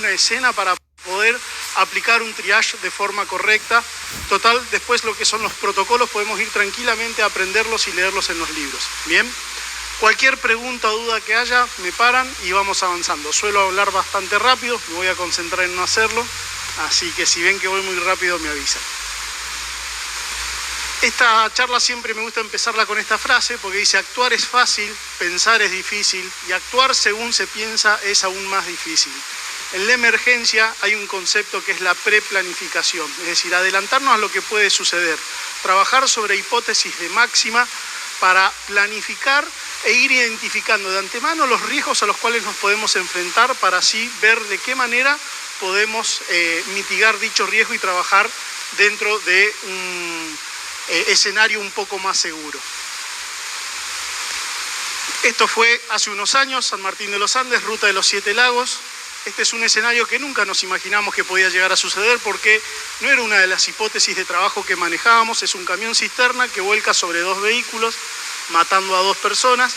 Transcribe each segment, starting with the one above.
una escena para poder aplicar un triage de forma correcta. Total, después lo que son los protocolos podemos ir tranquilamente a aprenderlos y leerlos en los libros. Bien, cualquier pregunta o duda que haya, me paran y vamos avanzando. Suelo hablar bastante rápido, me voy a concentrar en no hacerlo, así que si ven que voy muy rápido me avisan. Esta charla siempre me gusta empezarla con esta frase porque dice: actuar es fácil, pensar es difícil y actuar según se piensa es aún más difícil. En la emergencia hay un concepto que es la preplanificación, es decir, adelantarnos a lo que puede suceder, trabajar sobre hipótesis de máxima para planificar e ir identificando de antemano los riesgos a los cuales nos podemos enfrentar para así ver de qué manera podemos mitigar dicho riesgo y trabajar dentro de un escenario un poco más seguro. Esto fue hace unos años, San Martín de los Andes, Ruta de los 7 Lagos. Este es un escenario que nunca nos imaginamos que podía llegar a suceder porque no era una de las hipótesis de trabajo que manejábamos. Es un camión cisterna que vuelca sobre 2 vehículos, matando a 2 personas,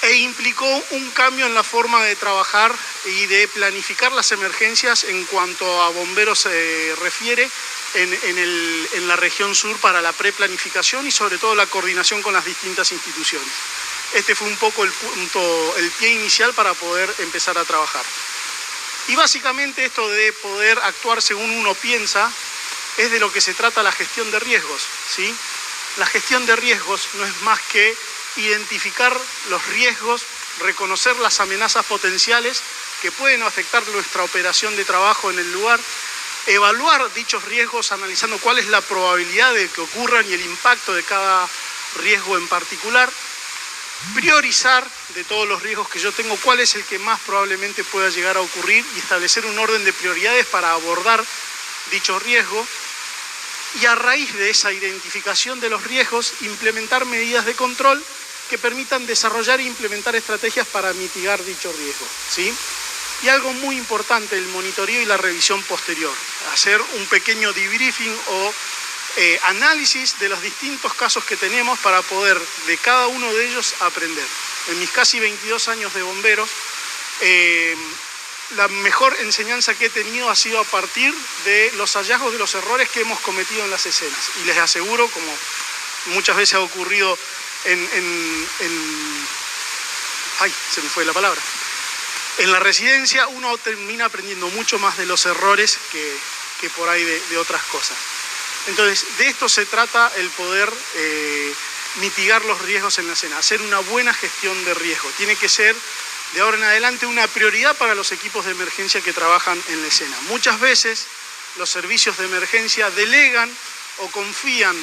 e implicó un cambio en la forma de trabajar y de planificar las emergencias en cuanto a bomberos se refiere en la región sur para la preplanificación y sobre todo la coordinación con las distintas instituciones. Este fue un poco el pie inicial para poder empezar a trabajar. Y básicamente esto de poder actuar según uno piensa es de lo que se trata la gestión de riesgos, ¿sí? La gestión de riesgos no es más que identificar los riesgos, reconocer las amenazas potenciales que pueden afectar nuestra operación de trabajo en el lugar, evaluar dichos riesgos analizando cuál es la probabilidad de que ocurran y el impacto de cada riesgo en particular, priorizar de todos los riesgos que yo tengo cuál es el que más probablemente pueda llegar a ocurrir y establecer un orden de prioridades para abordar dicho riesgo, y a raíz de esa identificación de los riesgos implementar medidas de control que permitan desarrollar e implementar estrategias para mitigar dicho riesgo, ¿sí? Y algo muy importante, el monitoreo y la revisión posterior. Hacer un pequeño debriefing o análisis de los distintos casos que tenemos para poder de cada uno de ellos aprender. En mis casi 22 años de bombero, la mejor enseñanza que he tenido ha sido a partir de los hallazgos de los errores que hemos cometido en las escenas. Y les aseguro, como muchas veces ha ocurrido ay, se me fue la palabra. En la residencia uno termina aprendiendo mucho más de los errores que por ahí de otras cosas. Entonces, de esto se trata el poder mitigar los riesgos en la escena, hacer una buena gestión de riesgo. Tiene que ser, de ahora en adelante, una prioridad para los equipos de emergencia que trabajan en la escena. Muchas veces los servicios de emergencia delegan o confían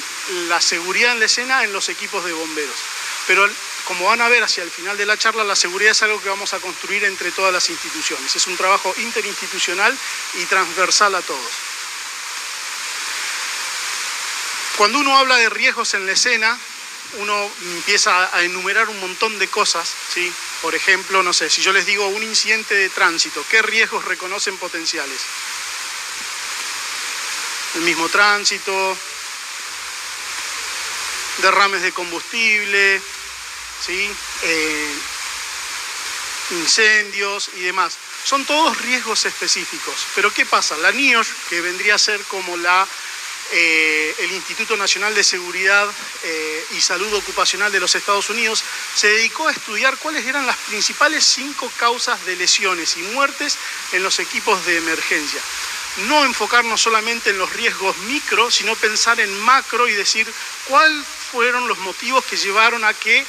la seguridad en la escena en los equipos de bomberos. Pero como van a ver hacia el final de la charla, la seguridad es algo que vamos a construir entre todas las instituciones. Es un trabajo interinstitucional y transversal a todos. Cuando uno habla de riesgos en la escena, uno empieza a enumerar un montón de cosas, ¿sí? Por ejemplo, no sé, si yo les digo un incidente de tránsito, ¿qué riesgos reconocen potenciales? El mismo tránsito, derrames de combustible, ¿sí? Incendios y demás. Son todos riesgos específicos. Pero ¿qué pasa? La NIOSH, que vendría a ser como el Instituto Nacional de Seguridad y Salud Ocupacional de los Estados Unidos, se dedicó a estudiar cuáles eran las principales 5 causas de lesiones y muertes en los equipos de emergencia. No enfocarnos solamente en los riesgos micro, sino pensar en macro y decir cuáles fueron los motivos que llevaron a que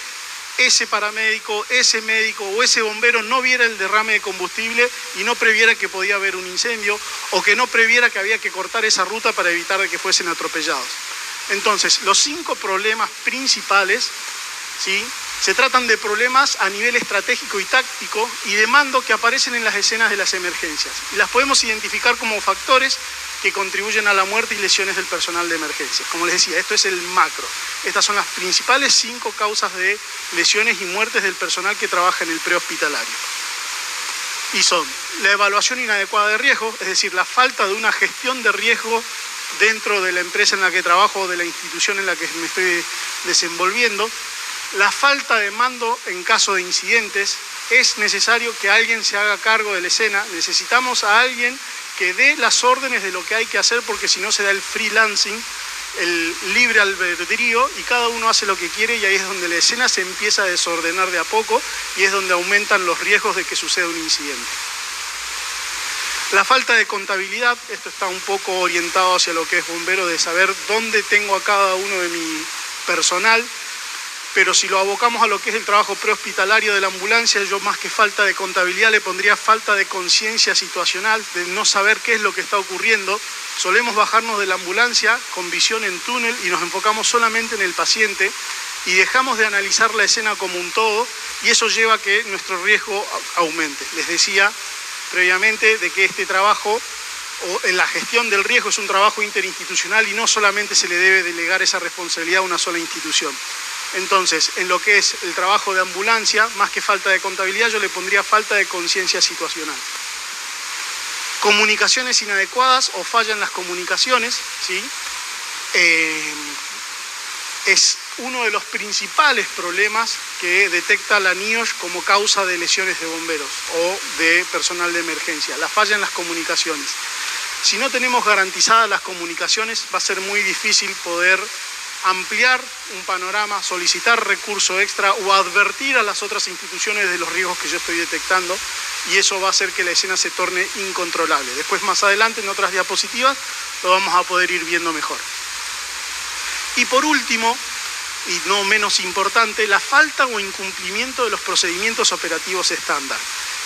ese paramédico, ese médico o ese bombero no viera el derrame de combustible y no previera que podía haber un incendio, o que no previera que había que cortar esa ruta para evitar que fuesen atropellados. Entonces, los 5 problemas principales, ¿sí?, se tratan de problemas a nivel estratégico y táctico y de mando que aparecen en las escenas de las emergencias. Y las podemos identificar como factores que contribuyen a la muerte y lesiones del personal de emergencia. Como les decía, esto es el macro. Estas son las principales 5 causas de lesiones y muertes del personal que trabaja en el prehospitalario. Y son la evaluación inadecuada de riesgo, es decir, la falta de una gestión de riesgo dentro de la empresa en la que trabajo o de la institución en la que me estoy desenvolviendo, La falta de mando en caso de incidentes. Es necesario que alguien se haga cargo de la escena. Necesitamos a alguien que dé las órdenes de lo que hay que hacer, porque si no se da el freelancing, el libre albedrío, y cada uno hace lo que quiere, y ahí es donde la escena se empieza a desordenar de a poco y es donde aumentan los riesgos de que suceda un incidente. La falta de contabilidad, esto está un poco orientado hacia lo que es bombero, de saber dónde tengo a cada uno de mi personal, pero si lo abocamos a lo que es el trabajo prehospitalario de la ambulancia, yo más que falta de contabilidad le pondría falta de conciencia situacional, de no saber qué es lo que está ocurriendo. Solemos bajarnos de la ambulancia con visión en túnel y nos enfocamos solamente en el paciente y dejamos de analizar la escena como un todo, y eso lleva a que nuestro riesgo aumente. Les decía previamente de que este trabajo o en la gestión del riesgo es un trabajo interinstitucional y no solamente se le debe delegar esa responsabilidad a una sola institución. Entonces, en lo que es el trabajo de ambulancia, más que falta de contabilidad, yo le pondría falta de conciencia situacional. Comunicaciones inadecuadas o fallan las comunicaciones, ¿sí? Es uno de los principales problemas que detecta la NIOSH como causa de lesiones de bomberos o de personal de emergencia, la falla en las comunicaciones. Si no tenemos garantizadas las comunicaciones, va a ser muy difícil poder ampliar un panorama, solicitar recurso extra o advertir a las otras instituciones de los riesgos que yo estoy detectando, y eso va a hacer que la escena se torne incontrolable. Después, más adelante, en otras diapositivas, lo vamos a poder ir viendo mejor. Y por último, y no menos importante, la falta o incumplimiento de los procedimientos operativos estándar.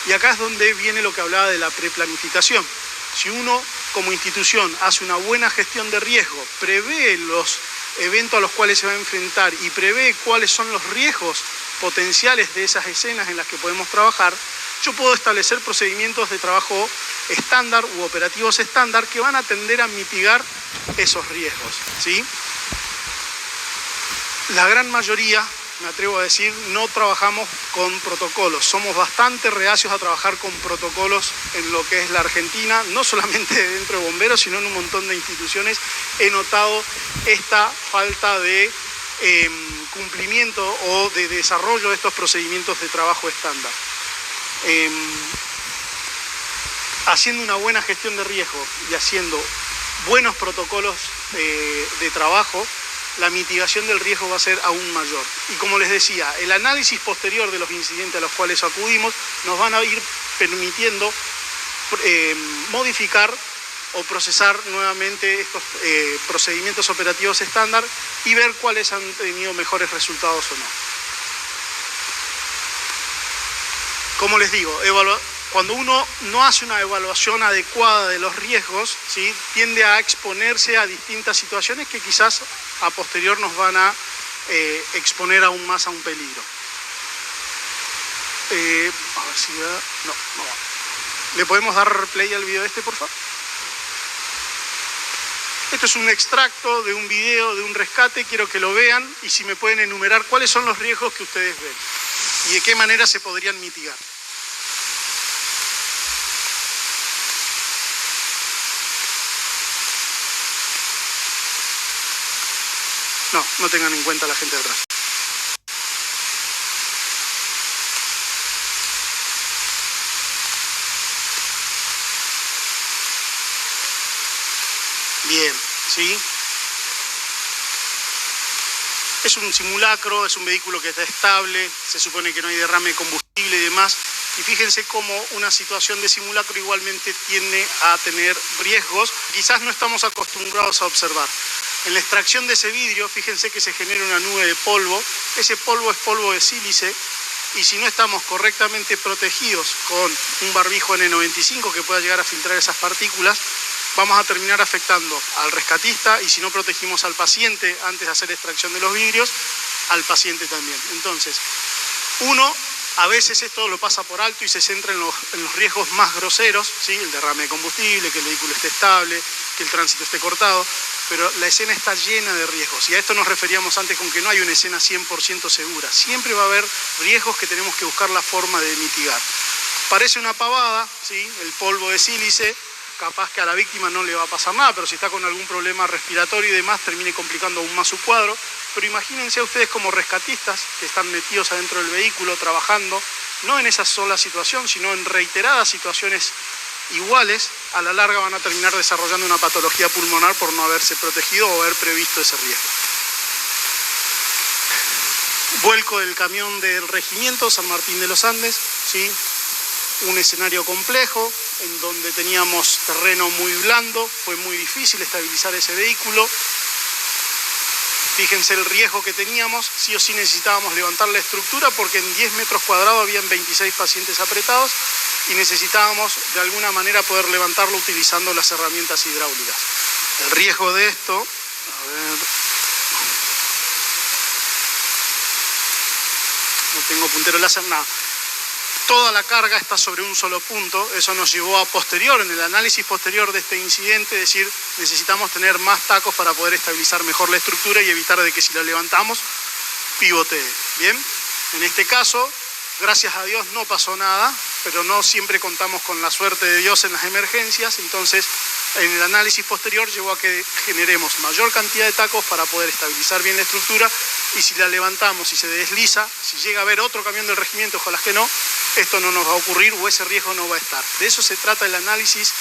Y acá es donde viene lo que hablaba de la preplanificación. Si uno, como institución, hace una buena gestión de riesgo, prevé los eventos a los cuales se va a enfrentar y prevé cuáles son los riesgos potenciales de esas escenas en las que podemos trabajar, yo puedo establecer procedimientos de trabajo estándar u operativos estándar que van a tender a mitigar esos riesgos, ¿sí? La gran mayoría, me atrevo a decir, no trabajamos con protocolos. Somos bastante reacios a trabajar con protocolos en lo que es la Argentina, no solamente dentro de bomberos, sino en un montón de instituciones. He notado esta falta de cumplimiento o de desarrollo de estos procedimientos de trabajo estándar. Haciendo una buena gestión de riesgo y haciendo buenos protocolos de trabajo, la mitigación del riesgo va a ser aún mayor. Y como les decía, el análisis posterior de los incidentes a los cuales acudimos nos van a ir permitiendo modificar o procesar nuevamente estos procedimientos operativos estándar y ver cuáles han tenido mejores resultados o no. Como les digo, cuando uno no hace una evaluación adecuada de los riesgos, ¿sí?, tiende a exponerse a distintas situaciones que quizás a posterior nos van a exponer aún más a un peligro. A ver si da... No va. ¿Le podemos dar play al video por favor? Esto es un extracto de un video de un rescate, quiero que lo vean y si me pueden enumerar cuáles son los riesgos que ustedes ven y de qué manera se podrían mitigar. No tengan en cuenta a la gente de atrás. Bien, ¿sí? Es un simulacro, es un vehículo que está estable, se supone que no hay derrame de combustible y demás. Y fíjense cómo una situación de simulacro igualmente tiende a tener riesgos. Quizás no estamos acostumbrados a observar. En la extracción de ese vidrio, fíjense que se genera una nube de polvo. Ese polvo es polvo de sílice y si no estamos correctamente protegidos con un barbijo N95 que pueda llegar a filtrar esas partículas, vamos a terminar afectando al rescatista y si no protegimos al paciente antes de hacer extracción de los vidrios, al paciente también. Entonces, uno a veces esto lo pasa por alto y se centra en los riesgos más groseros, ¿sí? El derrame de combustible, que el vehículo esté estable, que el tránsito esté cortado, pero la escena está llena de riesgos y a esto nos referíamos antes con que no hay una escena 100% segura. Siempre va a haber riesgos que tenemos que buscar la forma de mitigar. Parece una pavada, ¿sí? El polvo de sílice, capaz que a la víctima no le va a pasar nada, pero si está con algún problema respiratorio y demás, termine complicando aún más su cuadro. Pero imagínense a ustedes como rescatistas que están metidos adentro del vehículo, trabajando, no en esa sola situación, sino en reiteradas situaciones iguales, a la larga van a terminar desarrollando una patología pulmonar por no haberse protegido o haber previsto ese riesgo. Vuelco del camión del regimiento San Martín de los Andes, ¿sí? Un escenario complejo, en donde teníamos terreno muy blando, fue muy difícil estabilizar ese vehículo. Fíjense el riesgo que teníamos, sí o sí necesitábamos levantar la estructura porque en 10 metros cuadrados habían 26 pacientes apretados y necesitábamos de alguna manera poder levantarlo utilizando las herramientas hidráulicas. El riesgo de esto, a ver, no tengo puntero láser, nada. Toda la carga está sobre un solo punto, eso nos llevó a posterior, en el análisis posterior de este incidente, decir, necesitamos tener más tacos para poder estabilizar mejor la estructura y evitar de que si la levantamos, pivotee. Bien, en este caso, gracias a Dios no pasó nada, pero no siempre contamos con la suerte de Dios en las emergencias, entonces en el análisis posterior llevó a que generemos mayor cantidad de tacos para poder estabilizar bien la estructura y si la levantamos y se desliza, si llega a haber otro camión del regimiento, ojalá que no, esto no nos va a ocurrir o ese riesgo no va a estar. De eso se trata el análisis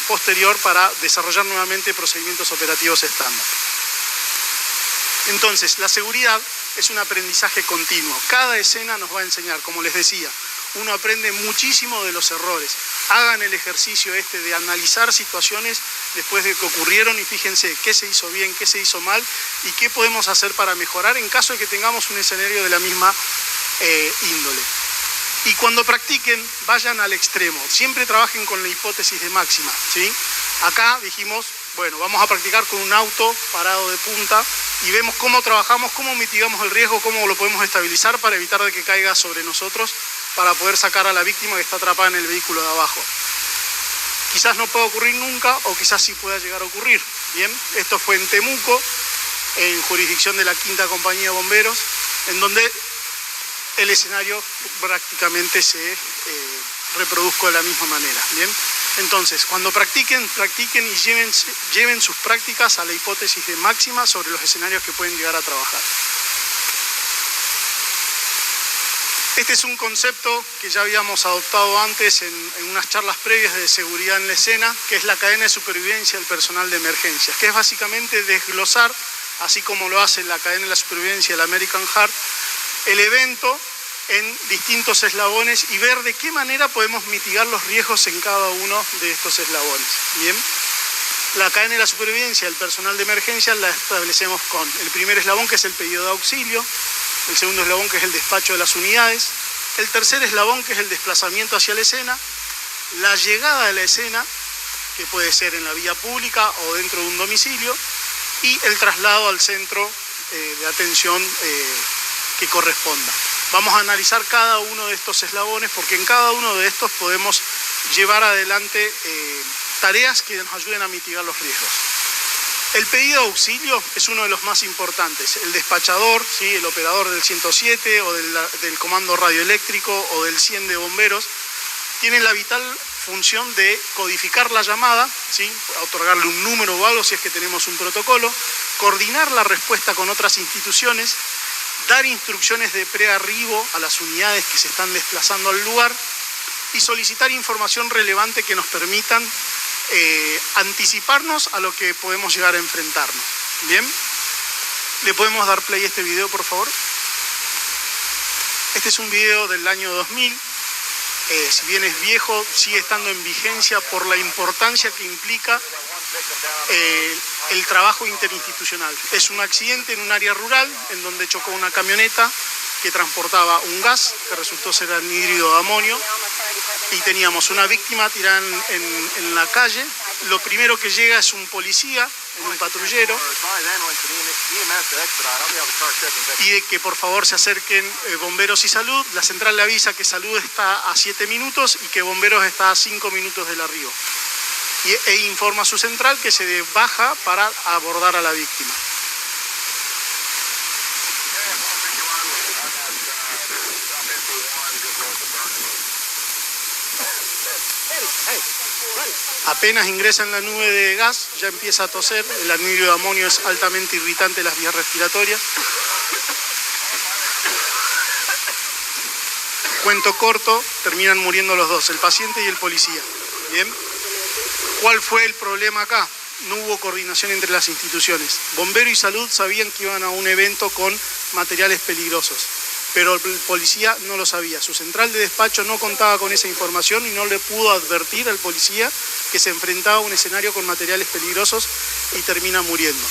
posterior para desarrollar nuevamente procedimientos operativos estándar. Entonces, la seguridad es un aprendizaje continuo. Cada escena nos va a enseñar, como les decía, uno aprende muchísimo de los errores. Hagan el ejercicio de analizar situaciones después de que ocurrieron y fíjense qué se hizo bien, qué se hizo mal y qué podemos hacer para mejorar en caso de que tengamos un escenario de la misma índole. Y cuando practiquen, vayan al extremo. Siempre trabajen con la hipótesis de máxima, ¿sí? Acá dijimos, bueno, vamos a practicar con un auto parado de punta y vemos cómo trabajamos, cómo mitigamos el riesgo, cómo lo podemos estabilizar para evitar de que caiga sobre nosotros, para poder sacar a la víctima que está atrapada en el vehículo de abajo. Quizás no pueda ocurrir nunca o quizás sí pueda llegar a ocurrir. Bien, esto fue en Temuco, en jurisdicción de la 5ª Compañía de Bomberos, en donde el escenario prácticamente se reproduzca de la misma manera. Bien, entonces cuando practiquen y lleven sus prácticas a la hipótesis de máxima sobre los escenarios que pueden llegar a trabajar. Este es un concepto que ya habíamos adoptado antes en unas charlas previas de seguridad en la escena, que es la cadena de supervivencia del personal de emergencias, que es básicamente desglosar, así como lo hace la cadena de la supervivencia del American Heart, el evento en distintos eslabones y ver de qué manera podemos mitigar los riesgos en cada uno de estos eslabones. Bien, la cadena de la supervivencia del personal de emergencia la establecemos con el primer eslabón, que es el pedido de auxilio, el segundo eslabón, que es el despacho de las unidades, el tercer eslabón, que es el desplazamiento hacia la escena, la llegada de la escena, que puede ser en la vía pública o dentro de un domicilio, y el traslado al centro de atención que corresponda. Vamos a analizar cada uno de estos eslabones porque en cada uno de estos podemos llevar adelante tareas que nos ayuden a mitigar los riesgos. El pedido de auxilio es uno de los más importantes. El despachador, ¿sí? El operador del 107 o del comando radioeléctrico o del 100 de bomberos tienen la vital función de codificar la llamada, ¿sí? Otorgarle un número o algo si es que tenemos un protocolo, coordinar la respuesta con otras instituciones, dar instrucciones de prearribo a las unidades que se están desplazando al lugar y solicitar información relevante que nos permitan anticiparnos a lo que podemos llegar a enfrentarnos. Bien, ¿le podemos dar play a este video, por favor? Este es un video del año 2000. Si bien es viejo, sigue estando en vigencia por la importancia que implica el trabajo interinstitucional. Es un accidente en un área rural en donde chocó una camioneta que transportaba un gas que resultó ser anhídrido de amonio y teníamos una víctima tirada en la calle. Lo primero que llega es un policía en un patrullero y de que por favor se acerquen bomberos y salud. La central le avisa que salud está a 7 minutos y que bomberos está a 5 minutos del arribo. E informa a su central que se baja para abordar a la víctima. Apenas ingresa en la nube de gas, ya empieza a toser. El anhídrido de amonio es altamente irritante en las vías respiratorias. Cuento corto, terminan muriendo los dos, el paciente y el policía. ¿Bien? ¿Cuál fue el problema acá? No hubo coordinación entre las instituciones. Bombero y salud sabían que iban a un evento con materiales peligrosos, pero el policía no lo sabía. Su central de despacho no contaba con esa información y no le pudo advertir al policía que se enfrentaba a un escenario con materiales peligrosos y termina muriendo.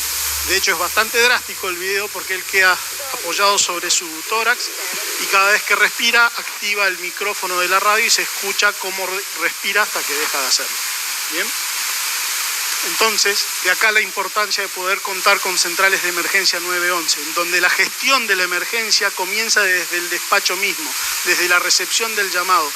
De hecho, es bastante drástico el video porque él queda apoyado sobre su tórax y cada vez que respira activa el micrófono de la radio y se escucha cómo respira hasta que deja de hacerlo. ¿Bien? Entonces, de acá la importancia de poder contar con centrales de emergencia 911, en donde la gestión de la emergencia comienza desde el despacho mismo, desde la recepción del llamado,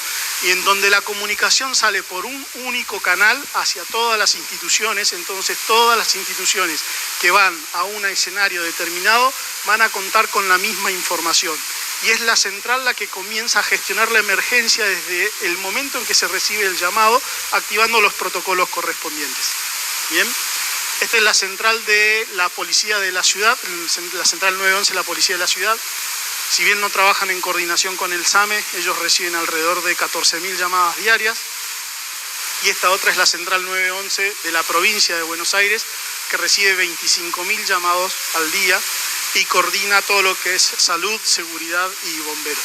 y en donde la comunicación sale por un único canal hacia todas las instituciones. Entonces todas las instituciones que van a un escenario determinado van a contar con la misma información. Y es la central la que comienza a gestionar la emergencia desde el momento en que se recibe el llamado, activando los protocolos correspondientes. Bien, esta es la central de la policía de la ciudad, la central 911 de la policía de la ciudad. Si bien no trabajan en coordinación con el SAME, ellos reciben alrededor de 14.000 llamadas diarias. Y esta otra es la central 911 de la provincia de Buenos Aires, que recibe 25.000 llamados al día y coordina todo lo que es salud, seguridad y bomberos.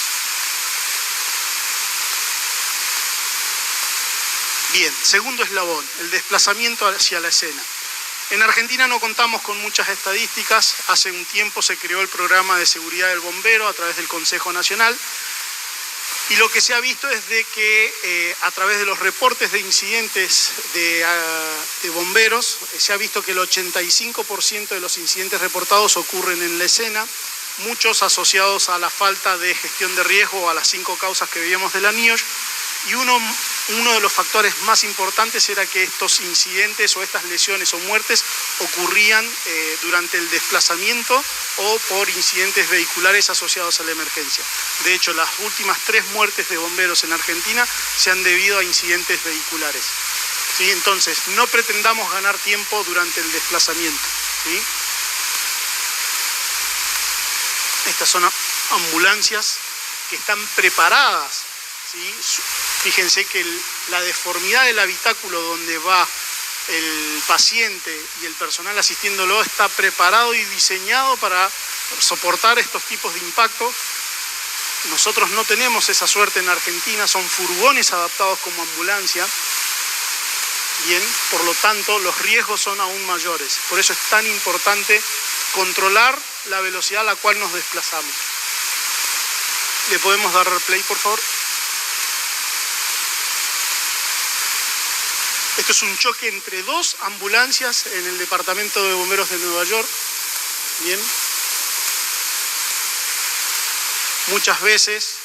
Bien, segundo eslabón, el desplazamiento hacia la escena. En Argentina no contamos con muchas estadísticas. Hace un tiempo se creó el programa de seguridad del bombero a través del Consejo Nacional. Y lo que se ha visto es de que a través de los reportes de incidentes de bomberos, se ha visto que el 85% de los incidentes reportados ocurren en la escena, muchos asociados a la falta de gestión de riesgo o a las 5 causas que veíamos de la NIOSH. Y uno de los factores más importantes era que estos incidentes o estas lesiones o muertes ocurrían durante el desplazamiento o por incidentes vehiculares asociados a la emergencia. De hecho, las últimas 3 muertes de bomberos en Argentina se han debido a incidentes vehiculares. ¿Sí? Entonces, no pretendamos ganar tiempo durante el desplazamiento. ¿Sí? Estas son ambulancias que están preparadas. ¿Sí? Fíjense que la deformidad del habitáculo donde va el paciente y el personal asistiéndolo está preparado y diseñado para soportar estos tipos de impactos. Nosotros no tenemos esa suerte en Argentina, son furgones adaptados como ambulancia. Bien, por lo tanto, los riesgos son aún mayores. Por eso es tan importante controlar la velocidad a la cual nos desplazamos. ¿Le podemos dar play, por favor? Esto es un choque entre 2 ambulancias en el departamento de bomberos de Nueva York. Bien. Muchas veces,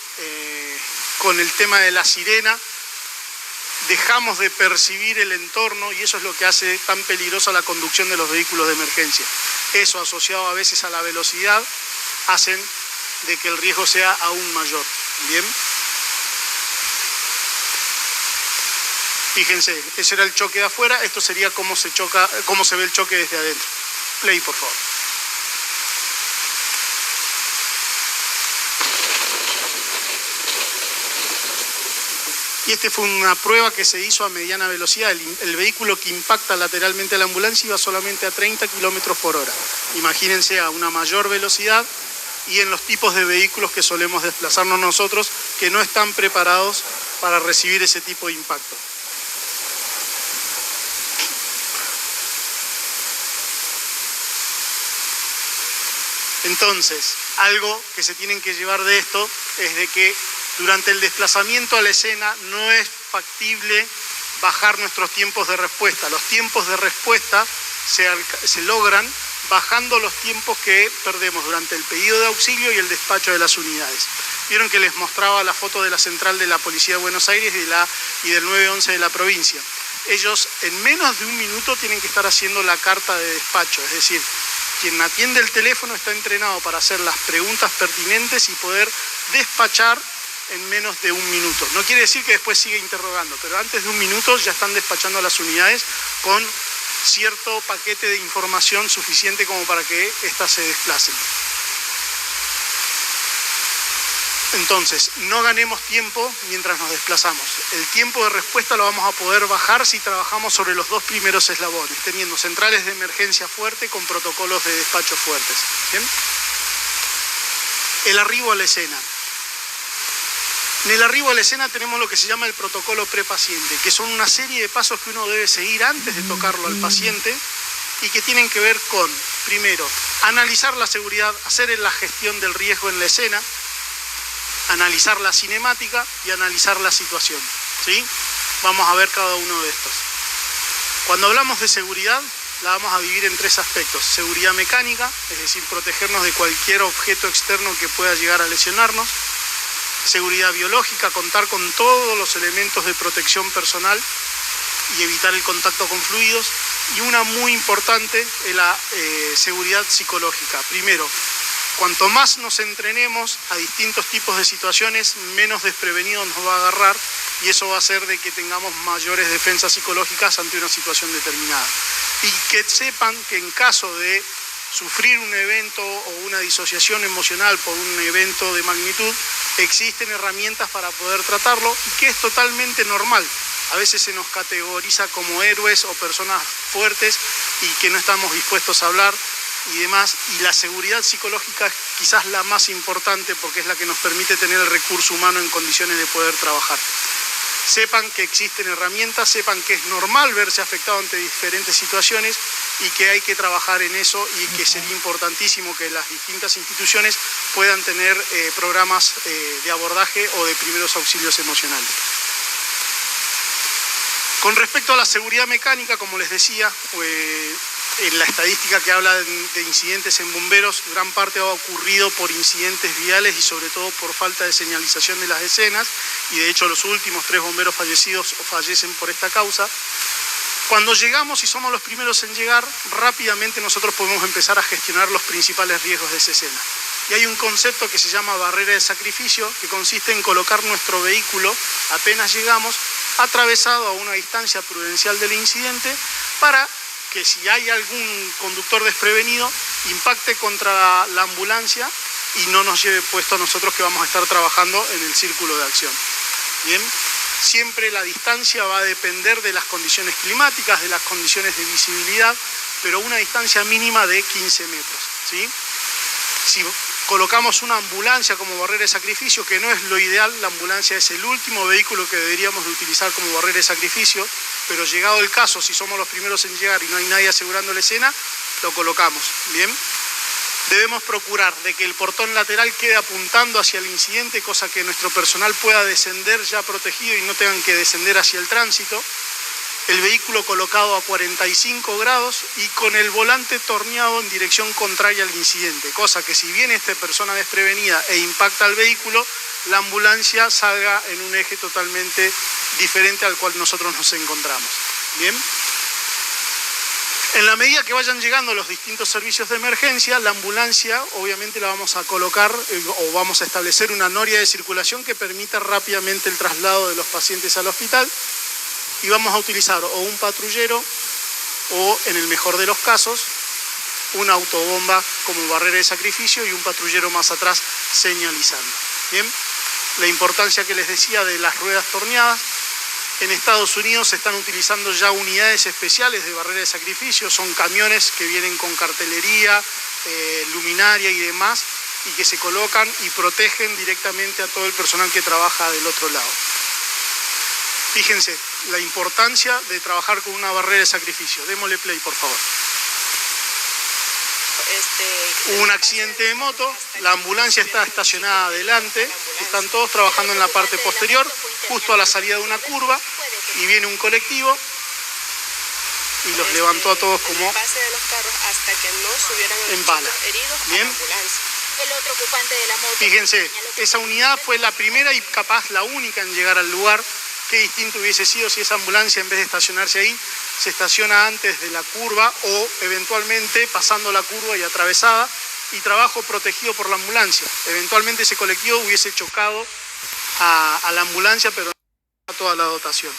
con el tema de la sirena, dejamos de percibir el entorno y eso es lo que hace tan peligrosa la conducción de los vehículos de emergencia. Eso, asociado a veces a la velocidad, hacen de que el riesgo sea aún mayor. Bien. Fíjense, ese era el choque de afuera, esto sería cómo se ve el choque desde adentro. Play, por favor. Y esta fue una prueba que se hizo a mediana velocidad. El vehículo que impacta lateralmente a la ambulancia iba solamente a 30 km/h. Imagínense a una mayor velocidad y en los tipos de vehículos que solemos desplazarnos nosotros, que no están preparados para recibir ese tipo de impacto. Entonces, algo que se tienen que llevar de esto es de que durante el desplazamiento a la escena no es factible bajar nuestros tiempos de respuesta. Los tiempos de respuesta se logran bajando los tiempos que perdemos durante el pedido de auxilio y el despacho de las unidades. Vieron que les mostraba la foto de la central de la Policía de Buenos Aires y del 911 de la provincia. Ellos en menos de un minuto tienen que estar haciendo la carta de despacho, es decir, quien atiende el teléfono está entrenado para hacer las preguntas pertinentes y poder despachar en menos de 1 minuto. No quiere decir que después siga interrogando, pero antes de 1 minuto ya están despachando a las unidades con cierto paquete de información suficiente como para que éstas se desplacen. Entonces, no ganemos tiempo mientras nos desplazamos. El tiempo de respuesta lo vamos a poder bajar si trabajamos sobre los 2 primeros eslabones, teniendo centrales de emergencia fuerte con protocolos de despacho fuertes. ¿Bien? El arribo a la escena. En el arribo a la escena tenemos lo que se llama el protocolo prepaciente, que son una serie de pasos que uno debe seguir antes de tocarlo al paciente y que tienen que ver con, primero, analizar la seguridad, hacer la gestión del riesgo en la escena, analizar la cinemática y analizar la situación, ¿sí? Vamos a ver cada uno de estos. Cuando hablamos de seguridad, la vamos a dividir en 3 aspectos. Seguridad mecánica, es decir, protegernos de cualquier objeto externo que pueda llegar a lesionarnos. Seguridad biológica, contar con todos los elementos de protección personal y evitar el contacto con fluidos. Y una muy importante es la seguridad psicológica. Primero, cuanto más nos entrenemos a distintos tipos de situaciones, menos desprevenidos nos va a agarrar y eso va a hacer de que tengamos mayores defensas psicológicas ante una situación determinada. Y que sepan que en caso de sufrir un evento o una disociación emocional por un evento de magnitud, existen herramientas para poder tratarlo y que es totalmente normal. A veces se nos categoriza como héroes o personas fuertes y que no estamos dispuestos a hablar y demás, y la seguridad psicológica es quizás la más importante porque es la que nos permite tener el recurso humano en condiciones de poder trabajar. Sepan que existen herramientas, sepan que es normal verse afectado ante diferentes situaciones y que hay que trabajar en eso y que sería importantísimo que las distintas instituciones puedan tener programas de abordaje o de primeros auxilios emocionales. Con respecto a la seguridad mecánica, como les decía, en la estadística que habla de incidentes en bomberos, gran parte ha ocurrido por incidentes viales y sobre todo por falta de señalización de las escenas, y de hecho los últimos 3 bomberos fallecidos fallecen por esta causa. Cuando llegamos y somos los primeros en llegar, rápidamente nosotros podemos empezar a gestionar los principales riesgos de esa escena. Y hay un concepto que se llama barrera de sacrificio, que consiste en colocar nuestro vehículo, apenas llegamos, atravesado a una distancia prudencial del incidente, para que si hay algún conductor desprevenido, impacte contra la ambulancia y no nos lleve puesto a nosotros que vamos a estar trabajando en el círculo de acción. Bien, siempre la distancia va a depender de las condiciones climáticas, de las condiciones de visibilidad, pero una distancia mínima de 15 metros, ¿sí? Si colocamos una ambulancia como barrera de sacrificio, que no es lo ideal, la ambulancia es el último vehículo que deberíamos de utilizar como barrera de sacrificio, pero llegado el caso, si somos los primeros en llegar y no hay nadie asegurando la escena, lo colocamos, ¿bien? Debemos procurar de que el portón lateral quede apuntando hacia el incidente, cosa que nuestro personal pueda descender ya protegido y no tengan que descender hacia el tránsito. El vehículo colocado a 45 grados y con el volante torneado en dirección contraria al incidente, cosa que si viene esta persona desprevenida e impacta al vehículo, la ambulancia salga en un eje totalmente diferente al cual nosotros nos encontramos. ¿Bien? En la medida que vayan llegando los distintos servicios de emergencia, la ambulancia obviamente la vamos a colocar o vamos a establecer una noria de circulación que permita rápidamente el traslado de los pacientes al hospital. Y vamos a utilizar o un patrullero o, en el mejor de los casos, una autobomba como barrera de sacrificio y un patrullero más atrás señalizando. Bien, la importancia que les decía de las ruedas torneadas. En Estados Unidos se están utilizando ya unidades especiales de barrera de sacrificio, son camiones que vienen con cartelería, luminaria y demás, y que se colocan y protegen directamente a todo el personal que trabaja del otro lado. Fíjense la importancia de trabajar con una barrera de sacrificio. Démosle play, por favor. Hubo un accidente de moto, la ambulancia está estacionada adelante, están todos trabajando en la parte posterior, justo a la salida de una curva, y viene un colectivo y los levantó a todos como en bala. Bien. El otro ocupante de la moto. Fíjense, esa unidad fue la primera y capaz la única en llegar al lugar. Qué distinto hubiese sido si esa ambulancia, en vez de estacionarse ahí, se estaciona antes de la curva o eventualmente pasando la curva y atravesada, y trabajo protegido por la ambulancia. Eventualmente ese colectivo hubiese chocado a la ambulancia, pero no a toda la dotación.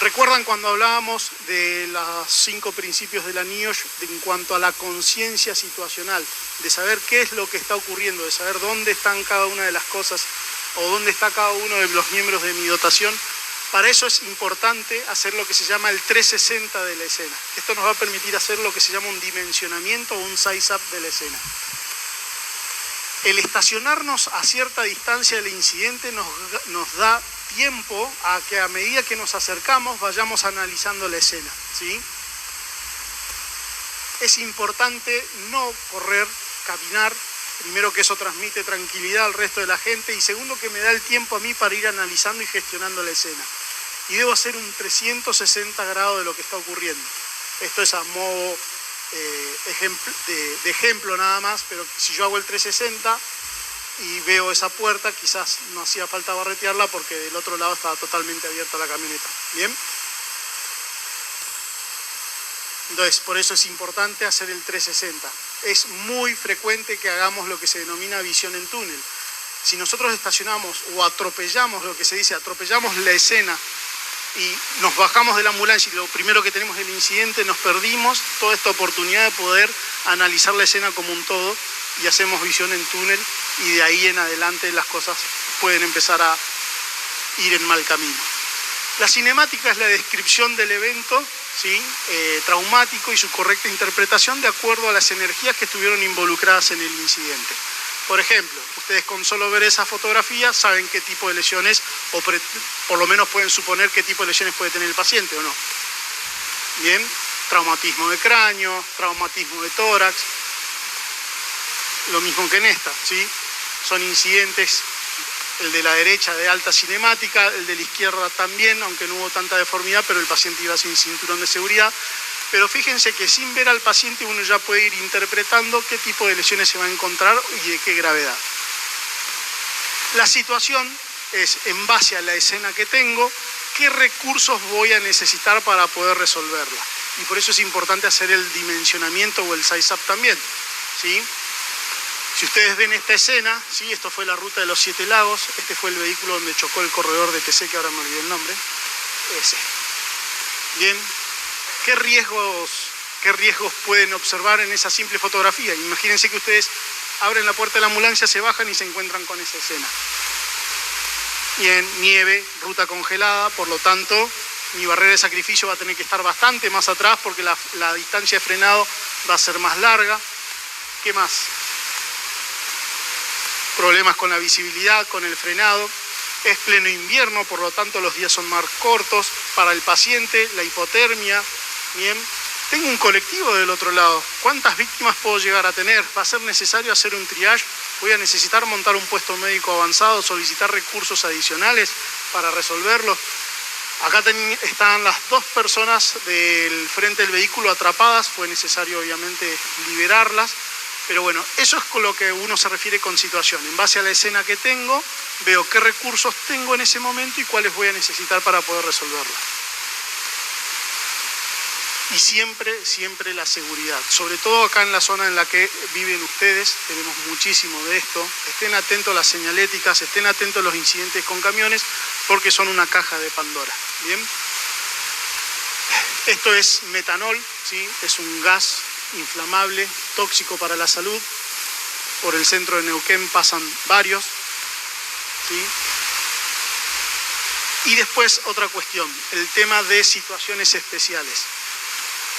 ¿Recuerdan cuando hablábamos de los 5 principios de la NIOSH en cuanto a la conciencia situacional? De saber qué es lo que está ocurriendo, de saber dónde están cada una de las cosas o dónde está cada uno de los miembros de mi dotación. Para eso es importante hacer lo que se llama el 360 de la escena. Esto nos va a permitir hacer lo que se llama un dimensionamiento o un size-up de la escena. El estacionarnos a cierta distancia del incidente nos da tiempo a que a medida que nos acercamos vayamos analizando la escena, ¿sí? Es importante no correr, caminar, primero que eso transmite tranquilidad al resto de la gente y segundo que me da el tiempo a mí para ir analizando y gestionando la escena. Y debo hacer un 360 grados de lo que está ocurriendo. Esto es a modo de ejemplo nada más, pero si yo hago el 360 y veo esa puerta, quizás no hacía falta barretearla porque del otro lado estaba totalmente abierta la camioneta. ¿Bien? Entonces, por eso es importante hacer el 360. Es muy frecuente que hagamos lo que se denomina visión en túnel. Si nosotros estacionamos o atropellamos, lo que se dice, atropellamos la escena y nos bajamos de la ambulancia y lo primero que tenemos es el incidente, nos perdimos toda esta oportunidad de poder analizar la escena como un todo y hacemos visión en túnel y de ahí en adelante las cosas pueden empezar a ir en mal camino. La cinemática es la descripción del evento, ¿sí? Traumático y su correcta interpretación de acuerdo a las energías que estuvieron involucradas en el incidente. Por ejemplo, ustedes con solo ver esa fotografía saben qué tipo de lesiones, o por lo menos pueden suponer qué tipo de lesiones puede tener el paciente o no. Bien, traumatismo de cráneo, traumatismo de tórax, lo mismo que en esta, ¿sí? Son incidentes, el de la derecha de alta cinemática, el de la izquierda también, aunque no hubo tanta deformidad, pero el paciente iba sin cinturón de seguridad. Pero fíjense que sin ver al paciente uno ya puede ir interpretando qué tipo de lesiones se va a encontrar y de qué gravedad. La situación es, en base a la escena que tengo, qué recursos voy a necesitar para poder resolverla. Y por eso es importante hacer el dimensionamiento o el size-up también, ¿sí? Si ustedes ven esta escena, ¿sí? Esto fue la ruta de los 7 lagos, este fue el vehículo donde chocó el corredor de TC, que ahora me olvidé el nombre, ese. Bien. ¿Qué riesgos pueden observar en esa simple fotografía? Imagínense que ustedes abren la puerta de la ambulancia, se bajan y se encuentran con esa escena. Bien, nieve, ruta congelada, por lo tanto, mi barrera de sacrificio va a tener que estar bastante más atrás porque la distancia de frenado va a ser más larga. ¿Qué más? Problemas con la visibilidad, con el frenado. Es pleno invierno, por lo tanto los días son más cortos. Para el paciente, la hipotermia. Bien, tengo un colectivo del otro lado. ¿Cuántas víctimas puedo llegar a tener? ¿Va a ser necesario hacer un triage? ¿Voy a necesitar montar un puesto médico avanzado, solicitar recursos adicionales para resolverlo? Acá están las 2 personas del frente del vehículo atrapadas. Fue necesario, obviamente, liberarlas. Pero bueno, eso es con lo que uno se refiere con situación. En base a la escena que tengo, veo qué recursos tengo en ese momento y cuáles voy a necesitar para poder resolverla. Y siempre la seguridad. Sobre todo acá en la zona en la que viven ustedes, tenemos muchísimo de esto. Estén atentos a las señaléticas, estén atentos a los incidentes con camiones, porque son una caja de Pandora. ¿Bien? Esto es metanol, ¿sí? Es un gas inflamable, tóxico para la salud. Por el centro de Neuquén pasan varios, ¿sí? Y después otra cuestión, el tema de situaciones especiales.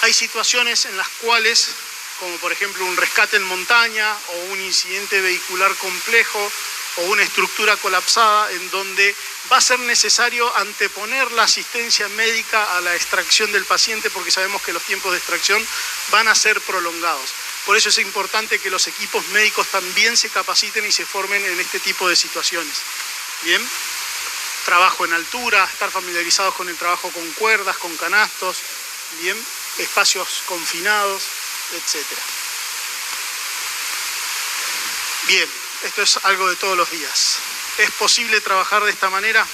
Hay situaciones en las cuales, como por ejemplo un rescate en montaña o un incidente vehicular complejo o una estructura colapsada, en donde va a ser necesario anteponer la asistencia médica a la extracción del paciente, porque sabemos que los tiempos de extracción van a ser prolongados. Por eso es importante que los equipos médicos también se capaciten y se formen en este tipo de situaciones. Bien, trabajo en altura, estar familiarizados con el trabajo con cuerdas, con canastos, bien, espacios confinados, etc. Bien, esto es algo de todos los días. ¿Es posible trabajar de esta manera?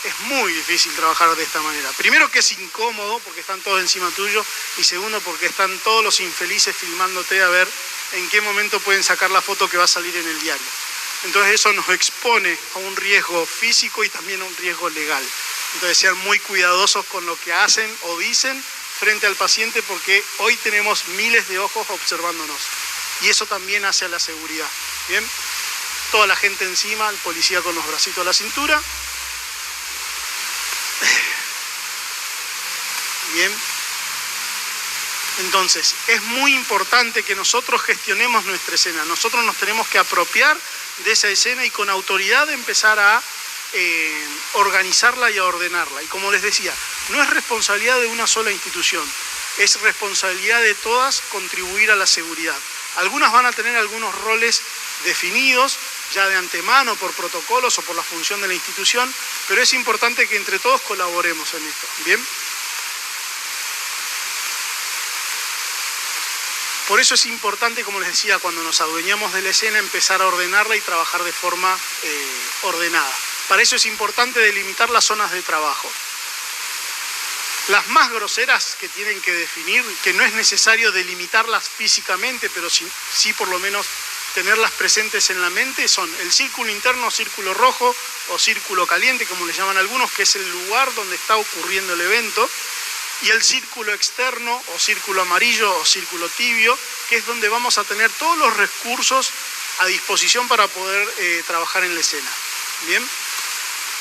Es muy difícil trabajar de esta manera. Primero que es incómodo porque están todos encima tuyo y segundo porque están todos los infelices filmándote a ver en qué momento pueden sacar la foto que va a salir en el diario. Entonces eso nos expone a un riesgo físico y también a un riesgo legal. Entonces sean muy cuidadosos con lo que hacen o dicen frente al paciente, porque hoy tenemos miles de ojos observándonos y eso también hace a la seguridad. Bien, toda la gente encima, el policía con los bracitos a la cintura. Bien, entonces es muy importante que nosotros gestionemos nuestra escena. Nosotros nos tenemos que apropiar de esa escena y con autoridad empezar a organizarla y a ordenarla. Y como les decía, no es responsabilidad de una sola institución, es responsabilidad de todas contribuir a la seguridad. Algunas van a tener algunos roles definidos ya de antemano por protocolos o por la función de la institución, pero es importante que entre todos colaboremos en esto. ¿Bien? Por eso es importante, como les decía, cuando nos adueñamos de la escena, empezar a ordenarla y trabajar de forma ordenada. Para eso es importante delimitar las zonas de trabajo. Las más groseras que tienen que definir, que no es necesario delimitarlas físicamente, pero sí por lo menos tenerlas presentes en la mente, son el círculo interno, círculo rojo o círculo caliente, como le llaman algunos, que es el lugar donde está ocurriendo el evento, y el círculo externo o círculo amarillo o círculo tibio, que es donde vamos a tener todos los recursos a disposición para poder trabajar en la escena. Bien,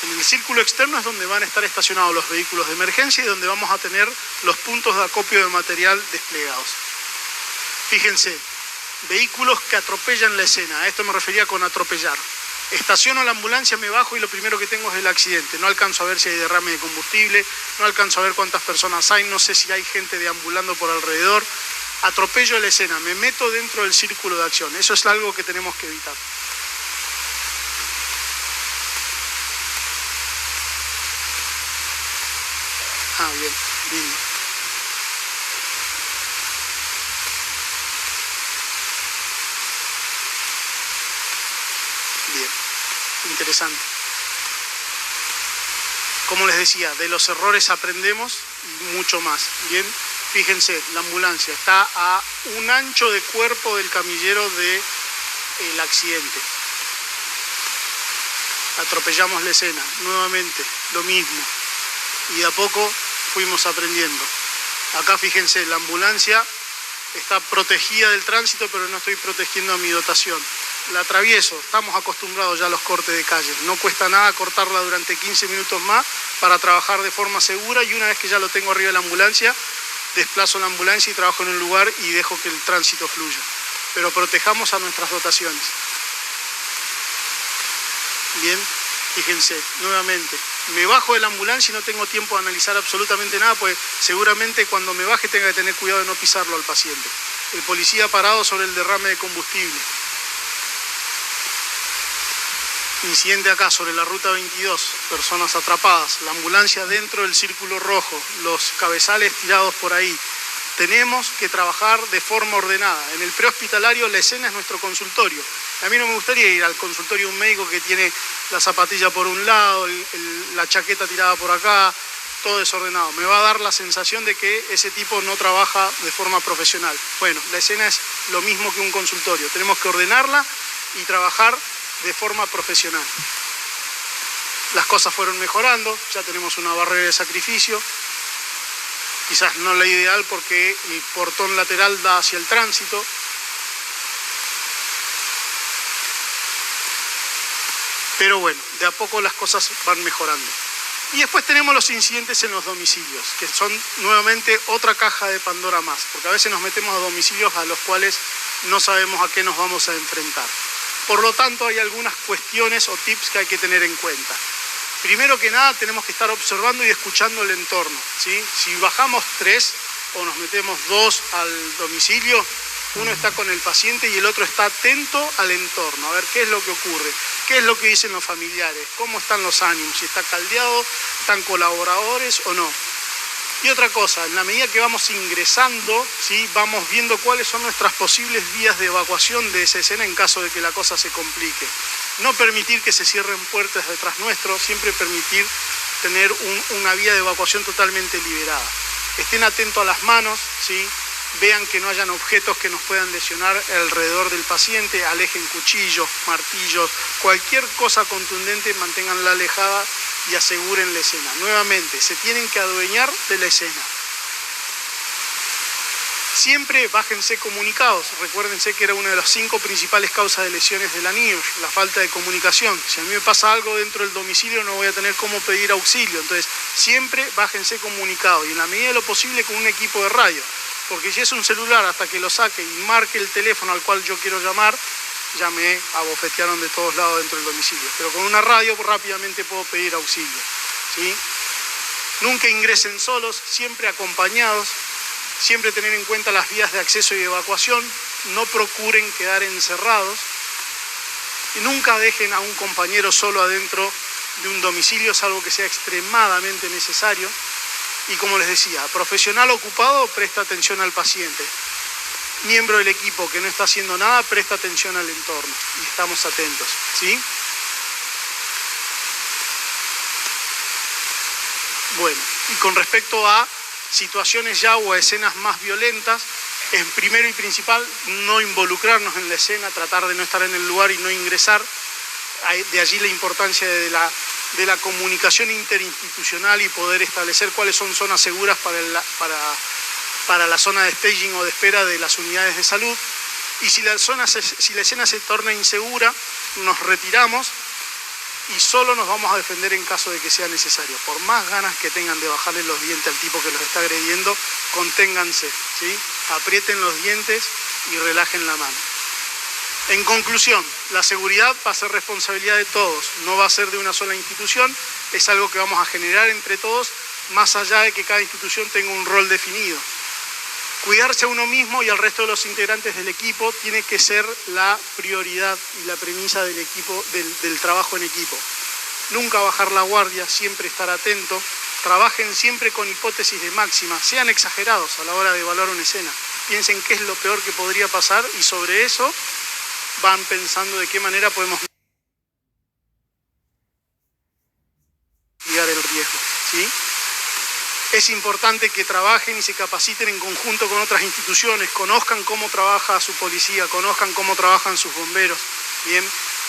en el círculo externo es donde van a estar estacionados los vehículos de emergencia y donde vamos a tener los puntos de acopio de material desplegados. Fíjense, vehículos que atropellan la escena, a esto me refería con atropellar. Estaciono la ambulancia, me bajo y lo primero que tengo es el accidente. No alcanzo a ver si hay derrame de combustible, no alcanzo a ver cuántas personas hay, no sé si hay gente deambulando por alrededor. Atropello la escena, me meto dentro del círculo de acción. Eso es algo que tenemos que evitar. Ah, bien, lindo. Bien, interesante. Como les decía, de los errores aprendemos y mucho más. Bien, fíjense, la ambulancia está a un ancho de cuerpo del camillero del accidente. Atropellamos la escena, nuevamente, lo mismo. Y de a poco fuimos aprendiendo. Acá fíjense, la ambulancia está protegida del tránsito, pero no estoy protegiendo a mi dotación. La atravieso, estamos acostumbrados ya a los cortes de calle. No cuesta nada cortarla durante 15 minutos más para trabajar de forma segura, y una vez que ya lo tengo arriba de la ambulancia, desplazo la ambulancia y trabajo en un lugar y dejo que el tránsito fluya. Pero protejamos a nuestras dotaciones. Bien, fíjense, nuevamente, me bajo de la ambulancia y no tengo tiempo de analizar absolutamente nada, pues seguramente cuando me baje tenga que tener cuidado de no pisarlo al paciente. El policía parado sobre el derrame de combustible. Incidente acá sobre la ruta 22, personas atrapadas, la ambulancia dentro del círculo rojo, los cabezales tirados por ahí. Tenemos que trabajar de forma ordenada. En el prehospitalario la escena es nuestro consultorio. A mí no me gustaría ir al consultorio de un médico que tiene la zapatilla por un lado, la chaqueta tirada por acá, todo desordenado. Me va a dar la sensación de que ese tipo no trabaja de forma profesional. Bueno, la escena es lo mismo que un consultorio. Tenemos que ordenarla y trabajar de forma profesional. Las cosas fueron mejorando, ya tenemos una barrera de sacrificio, quizás no la ideal porque el portón lateral da hacia el tránsito. Pero bueno, de a poco las cosas van mejorando. Y después tenemos los incidentes en los domicilios, que son nuevamente otra caja de Pandora más, porque a veces nos metemos a domicilios a los cuales no sabemos a qué nos vamos a enfrentar. Por lo tanto, hay algunas cuestiones o tips que hay que tener en cuenta. Primero que nada, tenemos que estar observando y escuchando el entorno, ¿sí? Si bajamos 3 o nos metemos 2 al domicilio, uno está con el paciente y el otro está atento al entorno, a ver qué es lo que ocurre, qué es lo que dicen los familiares, cómo están los ánimos, si está caldeado, están colaboradores o no. Y otra cosa, en la medida que vamos ingresando, ¿sí?, vamos viendo cuáles son nuestras posibles vías de evacuación de esa escena en caso de que la cosa se complique. No permitir que se cierren puertas detrás nuestro, siempre permitir tener una vía de evacuación totalmente liberada. Estén atentos a las manos, ¿sí? vean que no hayan objetos que nos puedan lesionar alrededor del paciente, alejen cuchillos, martillos, cualquier cosa contundente, manténganla alejada y aseguren la escena. Nuevamente, se tienen que adueñar de la escena. Siempre bájense comunicados. Recuérdense que era una de las 5 principales causas de lesiones de la NIOSH, la falta de comunicación. Si a mí me pasa algo dentro del domicilio no voy a tener cómo pedir auxilio. Entonces, siempre bájense comunicados y en la medida de lo posible con un equipo de radio. Porque si es un celular, hasta que lo saque y marque el teléfono al cual yo quiero llamar, ya me abofetearon de todos lados dentro del domicilio. Pero con una radio rápidamente puedo pedir auxilio, ¿sí? Nunca ingresen solos, siempre acompañados. Siempre tener en cuenta las vías de acceso y evacuación, no procuren quedar encerrados y nunca dejen a un compañero solo adentro de un domicilio, salvo que sea extremadamente necesario. Y como les decía, profesional ocupado, presta atención al paciente. Miembro del equipo que no está haciendo nada, presta atención al entorno y estamos atentos, ¿sí? Bueno, y con respecto a situaciones ya o a escenas más violentas, es primero y principal no involucrarnos en la escena, tratar de no estar en el lugar y no ingresar. De allí la importancia de la comunicación interinstitucional y poder establecer cuáles son zonas seguras para la zona de staging o de espera de las unidades de salud. Y si la escena se torna insegura, nos retiramos y solo nos vamos a defender en caso de que sea necesario. Por más ganas que tengan de bajarle los dientes al tipo que los está agrediendo, conténganse, ¿sí? Aprieten los dientes y relajen la mano. En conclusión, la seguridad va a ser responsabilidad de todos, no va a ser de una sola institución, es algo que vamos a generar entre todos, más allá de que cada institución tenga un rol definido. Cuidarse a uno mismo y al resto de los integrantes del equipo tiene que ser la prioridad y la premisa del equipo, del trabajo en equipo. Nunca bajar la guardia, siempre estar atento, trabajen siempre con hipótesis de máxima, sean exagerados a la hora de evaluar una escena. Piensen qué es lo peor que podría pasar y sobre eso van pensando de qué manera podemos mitigar el riesgo, ¿sí? Es importante que trabajen y se capaciten en conjunto con otras instituciones, conozcan cómo trabaja su policía, conozcan cómo trabajan sus bomberos. Bien,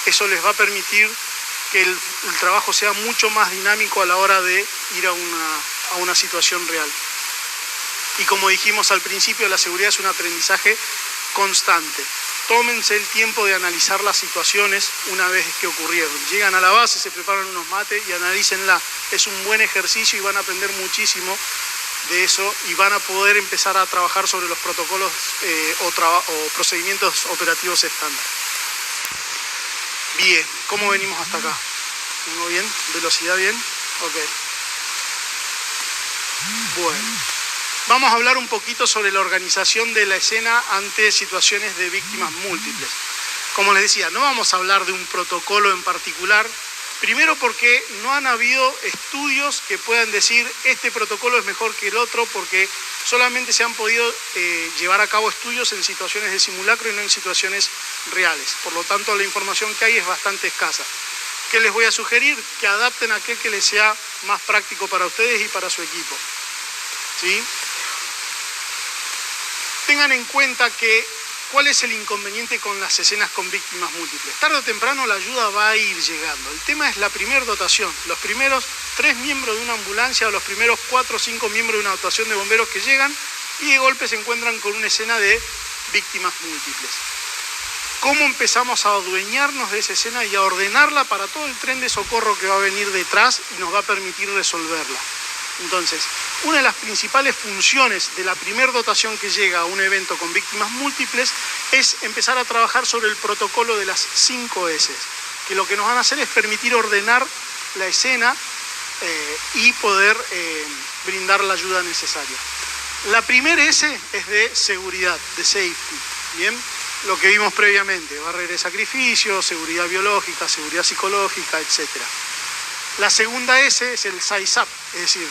eso les va a permitir que el trabajo sea mucho más dinámico a la hora de ir a una situación real. Y como dijimos al principio, la seguridad es un aprendizaje constante. Tómense el tiempo de analizar las situaciones una vez que ocurrieron. Llegan a la base, se preparan unos mates y analícenla. Es un buen ejercicio y van a aprender muchísimo de eso y van a poder empezar a trabajar sobre los protocolos o procedimientos operativos estándar. Bien, ¿cómo venimos hasta acá? ¿Vengo bien? ¿Velocidad bien? Ok. Bueno. Vamos a hablar un poquito sobre la organización de la escena ante situaciones de víctimas múltiples. Como les decía, no vamos a hablar de un protocolo en particular, primero porque no han habido estudios que puedan decir este protocolo es mejor que el otro, porque solamente se han podido llevar a cabo estudios en situaciones de simulacro y no en situaciones reales. Por lo tanto, la información que hay es bastante escasa. ¿Qué les voy a sugerir? Que adapten aquel que les sea más práctico para ustedes y para su equipo, ¿sí? Tengan en cuenta que cuál es el inconveniente con las escenas con víctimas múltiples. Tarde o temprano la ayuda va a ir llegando. El tema es la primera dotación. Los primeros 3 miembros de una ambulancia o los primeros 4 o 5 miembros de una dotación de bomberos que llegan y de golpe se encuentran con una escena de víctimas múltiples. ¿Cómo empezamos a adueñarnos de esa escena y a ordenarla para todo el tren de socorro que va a venir detrás y nos va a permitir resolverla? Entonces, una de las principales funciones de la primera dotación que llega a un evento con víctimas múltiples es empezar a trabajar sobre el protocolo de las 5 S, que lo que nos van a hacer es permitir ordenar la escena y poder brindar la ayuda necesaria. La primera S es de seguridad, de safety, ¿bien? Lo que vimos previamente, barrera de sacrificio, seguridad biológica, seguridad psicológica, etc. La segunda S es el size up, es decir,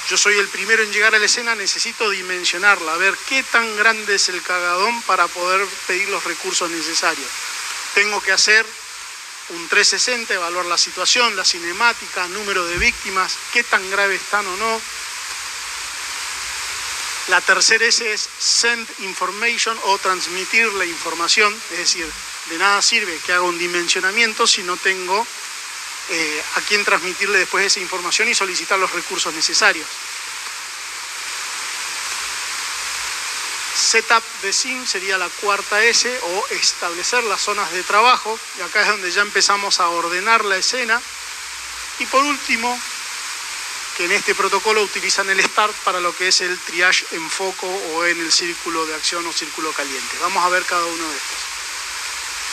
yo soy el primero en llegar a la escena, necesito dimensionarla, ver qué tan grande es el cagadón para poder pedir los recursos necesarios. Tengo que hacer un 360, evaluar la situación, la cinemática, número de víctimas, qué tan grave están o no. La tercera S es send information o transmitir la información, es decir, de nada sirve que haga un dimensionamiento si no tengo a quién transmitirle después esa información y solicitar los recursos necesarios. Setup the scene sería la cuarta S, o establecer las zonas de trabajo, y acá es donde ya empezamos a ordenar la escena. Y por último, que en este protocolo utilizan el START para lo que es el triage en foco o en el círculo de acción o círculo caliente. Vamos a ver cada uno de estos.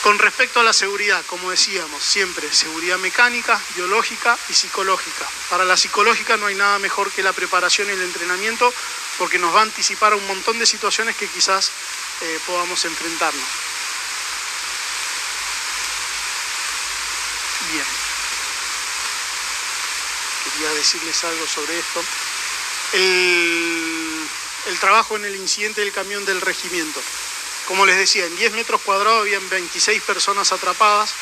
Con respecto a la seguridad, como decíamos, siempre seguridad mecánica, biológica y psicológica. Para la psicológica no hay nada mejor que la preparación y el entrenamiento, porque nos va a anticipar a un montón de situaciones que quizás podamos enfrentarnos. Bien. Quería decirles algo sobre esto. El trabajo en el incidente del camión del regimiento. Como les decía, en 10 metros cuadrados habían 26 personas atrapadas,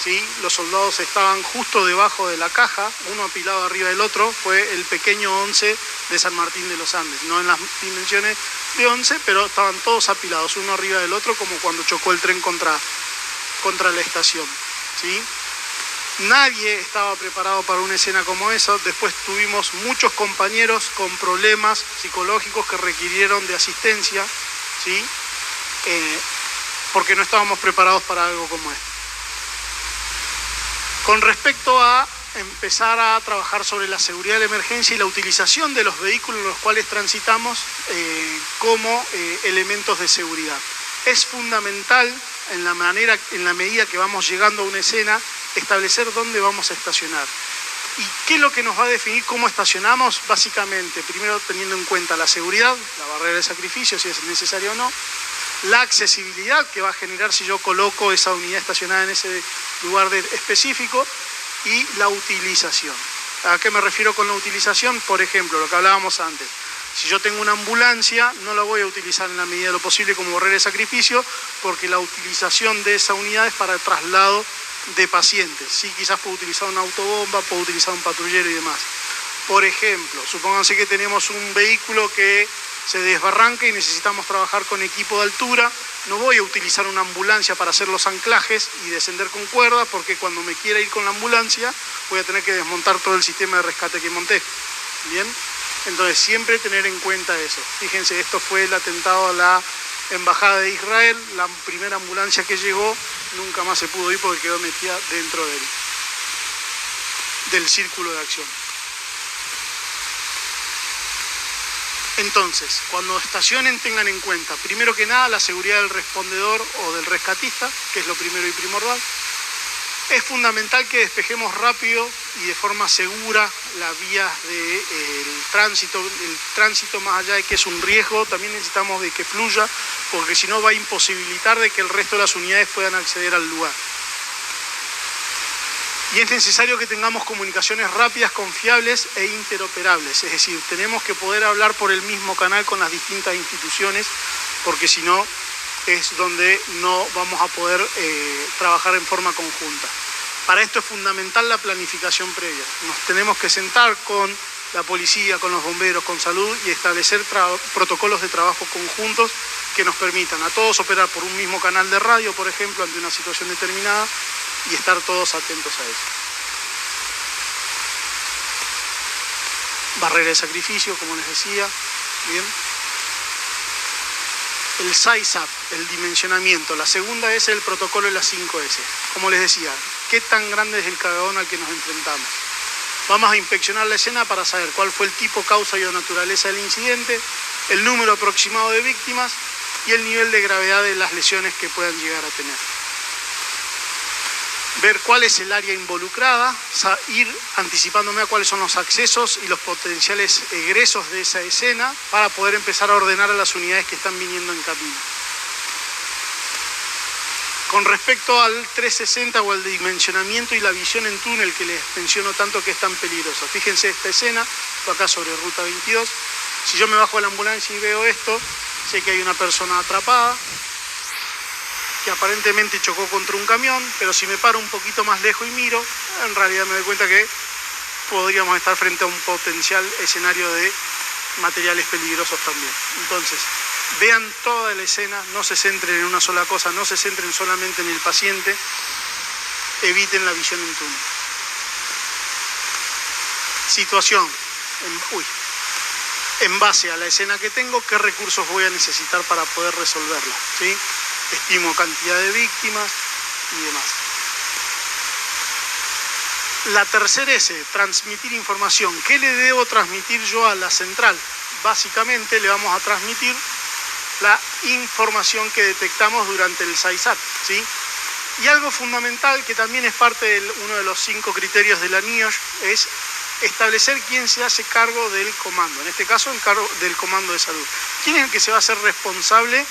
¿sí? Los soldados estaban justo debajo de la caja, uno apilado arriba del otro. Fue el pequeño 11 de San Martín de los Andes, no en las dimensiones de 11, pero estaban todos apilados, uno arriba del otro, como cuando chocó el tren contra la estación, ¿sí? Nadie estaba preparado para una escena como esa. Después tuvimos muchos compañeros con problemas psicológicos que requirieron de asistencia, ¿sí? Porque no estábamos preparados para algo como esto. Con respecto a empezar a trabajar sobre la seguridad de la emergencia y la utilización de los vehículos en los cuales transitamos como elementos de seguridad. Es fundamental en la medida que vamos llegando a una escena, establecer dónde vamos a estacionar. ¿Y qué es lo que nos va a definir cómo estacionamos? Básicamente, primero teniendo en cuenta la seguridad, la barrera de sacrificio, si es necesario o no, la accesibilidad que va a generar si yo coloco esa unidad estacionada en ese lugar específico, y la utilización. ¿A qué me refiero con la utilización? Por ejemplo, lo que hablábamos antes. Si yo tengo una ambulancia, no la voy a utilizar en la medida de lo posible como barrera de sacrificio, porque la utilización de esa unidad es para el traslado de pacientes. Sí, quizás puedo utilizar una autobomba, puedo utilizar un patrullero y demás. Por ejemplo, supónganse que tenemos un vehículo que se desbarranca y necesitamos trabajar con equipo de altura. No voy a utilizar una ambulancia para hacer los anclajes y descender con cuerda, porque cuando me quiera ir con la ambulancia voy a tener que desmontar todo el sistema de rescate que monté. ¿Bien? Entonces siempre tener en cuenta eso. Fíjense, esto fue el atentado a la Embajada de Israel. La primera ambulancia que llegó nunca más se pudo ir porque quedó metida dentro del círculo de acción. Entonces, cuando estacionen, tengan en cuenta, primero que nada, la seguridad del respondedor o del rescatista, que es lo primero y primordial. Es fundamental que despejemos rápido y de forma segura las vías del tránsito. El tránsito, más allá de que es un riesgo, también necesitamos de que fluya, porque si no va a imposibilitar de que el resto de las unidades puedan acceder al lugar. Y es necesario que tengamos comunicaciones rápidas, confiables e interoperables. Es decir, tenemos que poder hablar por el mismo canal con las distintas instituciones, porque si no es donde no vamos a poder trabajar en forma conjunta. Para esto es fundamental la planificación previa. Nos tenemos que sentar con la policía, con los bomberos, con salud, y establecer protocolos de trabajo conjuntos que nos permitan a todos operar por un mismo canal de radio, por ejemplo, ante una situación determinada, y estar todos atentos a eso. Barrera de sacrificio, como les decía. Bien. El size up, el dimensionamiento. La segunda es el protocolo de las 5S. Como les decía, ¿qué tan grande es el cargadón al que nos enfrentamos? Vamos a inspeccionar la escena para saber cuál fue el tipo, causa y o naturaleza del incidente, el número aproximado de víctimas y el nivel de gravedad de las lesiones que puedan llegar a tener. Ver cuál es el área involucrada, ir anticipándome a cuáles son los accesos y los potenciales egresos de esa escena para poder empezar a ordenar a las unidades que están viniendo en camino. Con respecto al 360 o al dimensionamiento y la visión en túnel que les menciono tanto que es tan peligrosa. Fíjense esta escena, esto acá sobre Ruta 22. Si yo me bajo de la ambulancia y veo esto, sé que hay una persona atrapada, que aparentemente chocó contra un camión, pero si me paro un poquito más lejos y miro, en realidad me doy cuenta que podríamos estar frente a un potencial escenario de materiales peligrosos también. Entonces, vean toda la escena, no se centren en una sola cosa, no se centren solamente en el paciente, eviten la visión en túnel. Situación, en base a la escena que tengo, ¿qué recursos voy a necesitar para poder resolverla? ¿Sí? Estimo cantidad de víctimas y demás. La tercera S, transmitir información. ¿Qué le debo transmitir yo a la central? Básicamente le vamos a transmitir la información que detectamos durante el SAISAT, ¿sí? Y algo fundamental que también es parte de uno de los 5 criterios de la NIOSH es establecer quién se hace cargo del comando, en este caso el cargo del comando de salud. ¿Quién es el que se va a hacer responsable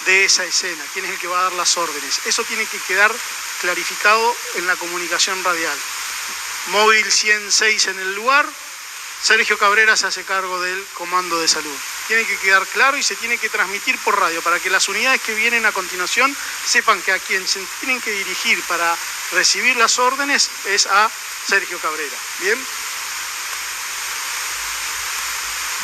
de esa escena? ¿Quién es el que va a dar las órdenes? Eso tiene que quedar clarificado en la comunicación radial. Móvil 106 en el lugar, Sergio Cabrera se hace cargo del comando de salud. Tiene que quedar claro y se tiene que transmitir por radio para que las unidades que vienen a continuación sepan que a quien se tienen que dirigir para recibir las órdenes es a Sergio Cabrera. ¿Bien?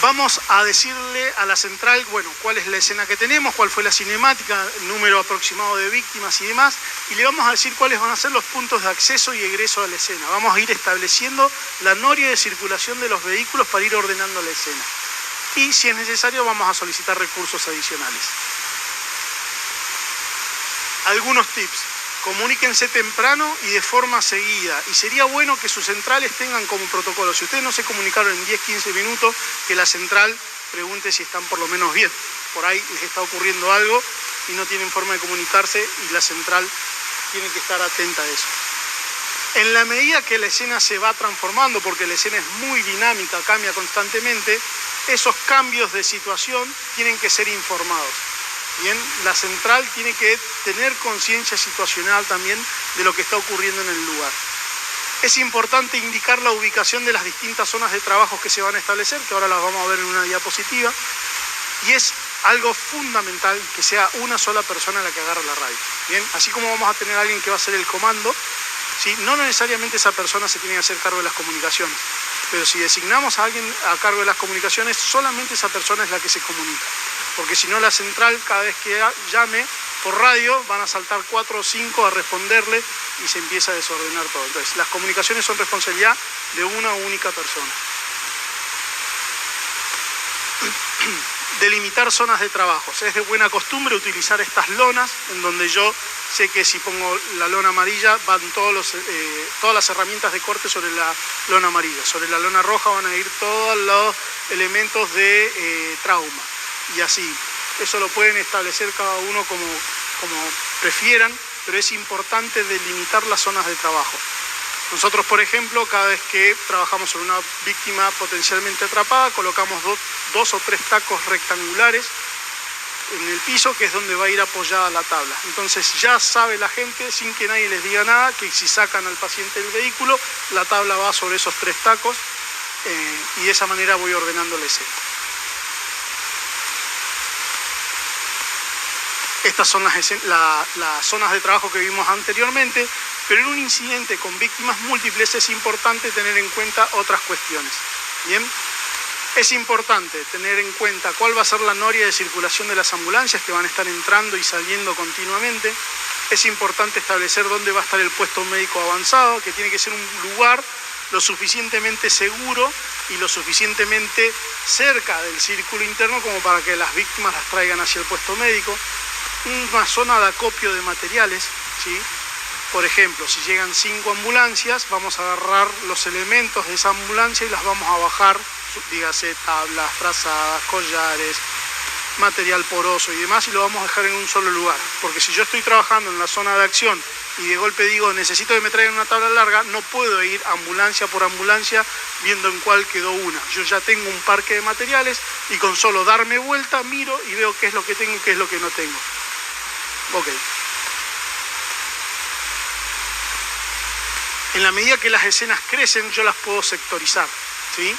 Vamos a decirle a la central, bueno, cuál es la escena que tenemos, cuál fue la cinemática, el número aproximado de víctimas y demás, y le vamos a decir cuáles van a ser los puntos de acceso y egreso a la escena. Vamos a ir estableciendo la noria de circulación de los vehículos para ir ordenando la escena. Y si es necesario, vamos a solicitar recursos adicionales. Algunos tips. Comuníquense temprano y de forma seguida. Y sería bueno que sus centrales tengan como protocolo, si ustedes no se comunicaron en 10-15 minutos, que la central pregunte si están por lo menos bien. Por ahí les está ocurriendo algo y no tienen forma de comunicarse y la central tiene que estar atenta a eso. En la medida que la escena se va transformando, porque la escena es muy dinámica, cambia constantemente, esos cambios de situación tienen que ser informados. Bien, la central tiene que tener conciencia situacional también de lo que está ocurriendo en el lugar. Es importante indicar la ubicación de las distintas zonas de trabajo que se van a establecer, que ahora las vamos a ver en una diapositiva, y es algo fundamental que sea una sola persona la que agarre la radio. Bien, así como vamos a tener a alguien que va a hacer el comando, ¿sí? No necesariamente esa persona se tiene que hacer cargo de las comunicaciones, pero si designamos a alguien a cargo de las comunicaciones, solamente esa persona es la que se comunica. Porque si no, la central, cada vez que llame por radio, van a saltar 4 o 5 a responderle y se empieza a desordenar todo. Entonces, las comunicaciones son responsabilidad de una única persona. Delimitar zonas de trabajo. Es de buena costumbre utilizar estas lonas, en donde yo sé que si pongo la lona amarilla, van todas las herramientas de corte sobre la lona amarilla. Sobre la lona roja van a ir todos los elementos de trauma. Y así, eso lo pueden establecer cada uno como prefieran, pero es importante delimitar las zonas de trabajo. Nosotros, por ejemplo, cada vez que trabajamos sobre una víctima potencialmente atrapada, colocamos 2 o 3 tacos rectangulares en el piso, que es donde va a ir apoyada la tabla. Entonces ya sabe la gente, sin que nadie les diga nada, que si sacan al paciente del vehículo, la tabla va sobre esos 3 tacos y de esa manera voy ordenando la escena. Estas son las zonas de trabajo que vimos anteriormente, pero en un incidente con víctimas múltiples es importante tener en cuenta otras cuestiones. ¿Bien? Es importante tener en cuenta cuál va a ser la noria de circulación de las ambulancias que van a estar entrando y saliendo continuamente. Es importante establecer dónde va a estar el puesto médico avanzado, que tiene que ser un lugar lo suficientemente seguro y lo suficientemente cerca del círculo interno como para que las víctimas las traigan hacia el puesto médico. Una zona de acopio de materiales, ¿sí? Por ejemplo, si llegan 5 ambulancias, vamos a agarrar los elementos de esa ambulancia y las vamos a bajar, dígase tablas, frazadas, collares, material poroso y demás, y lo vamos a dejar en un solo lugar. Porque si yo estoy trabajando en la zona de acción y de golpe digo necesito que me traigan una tabla larga, no puedo ir ambulancia por ambulancia viendo en cuál quedó una. Yo ya tengo un parque de materiales y con solo darme vuelta miro y veo qué es lo que tengo y qué es lo que no tengo. Ok. En la medida que las escenas crecen, yo las puedo sectorizar, ¿sí?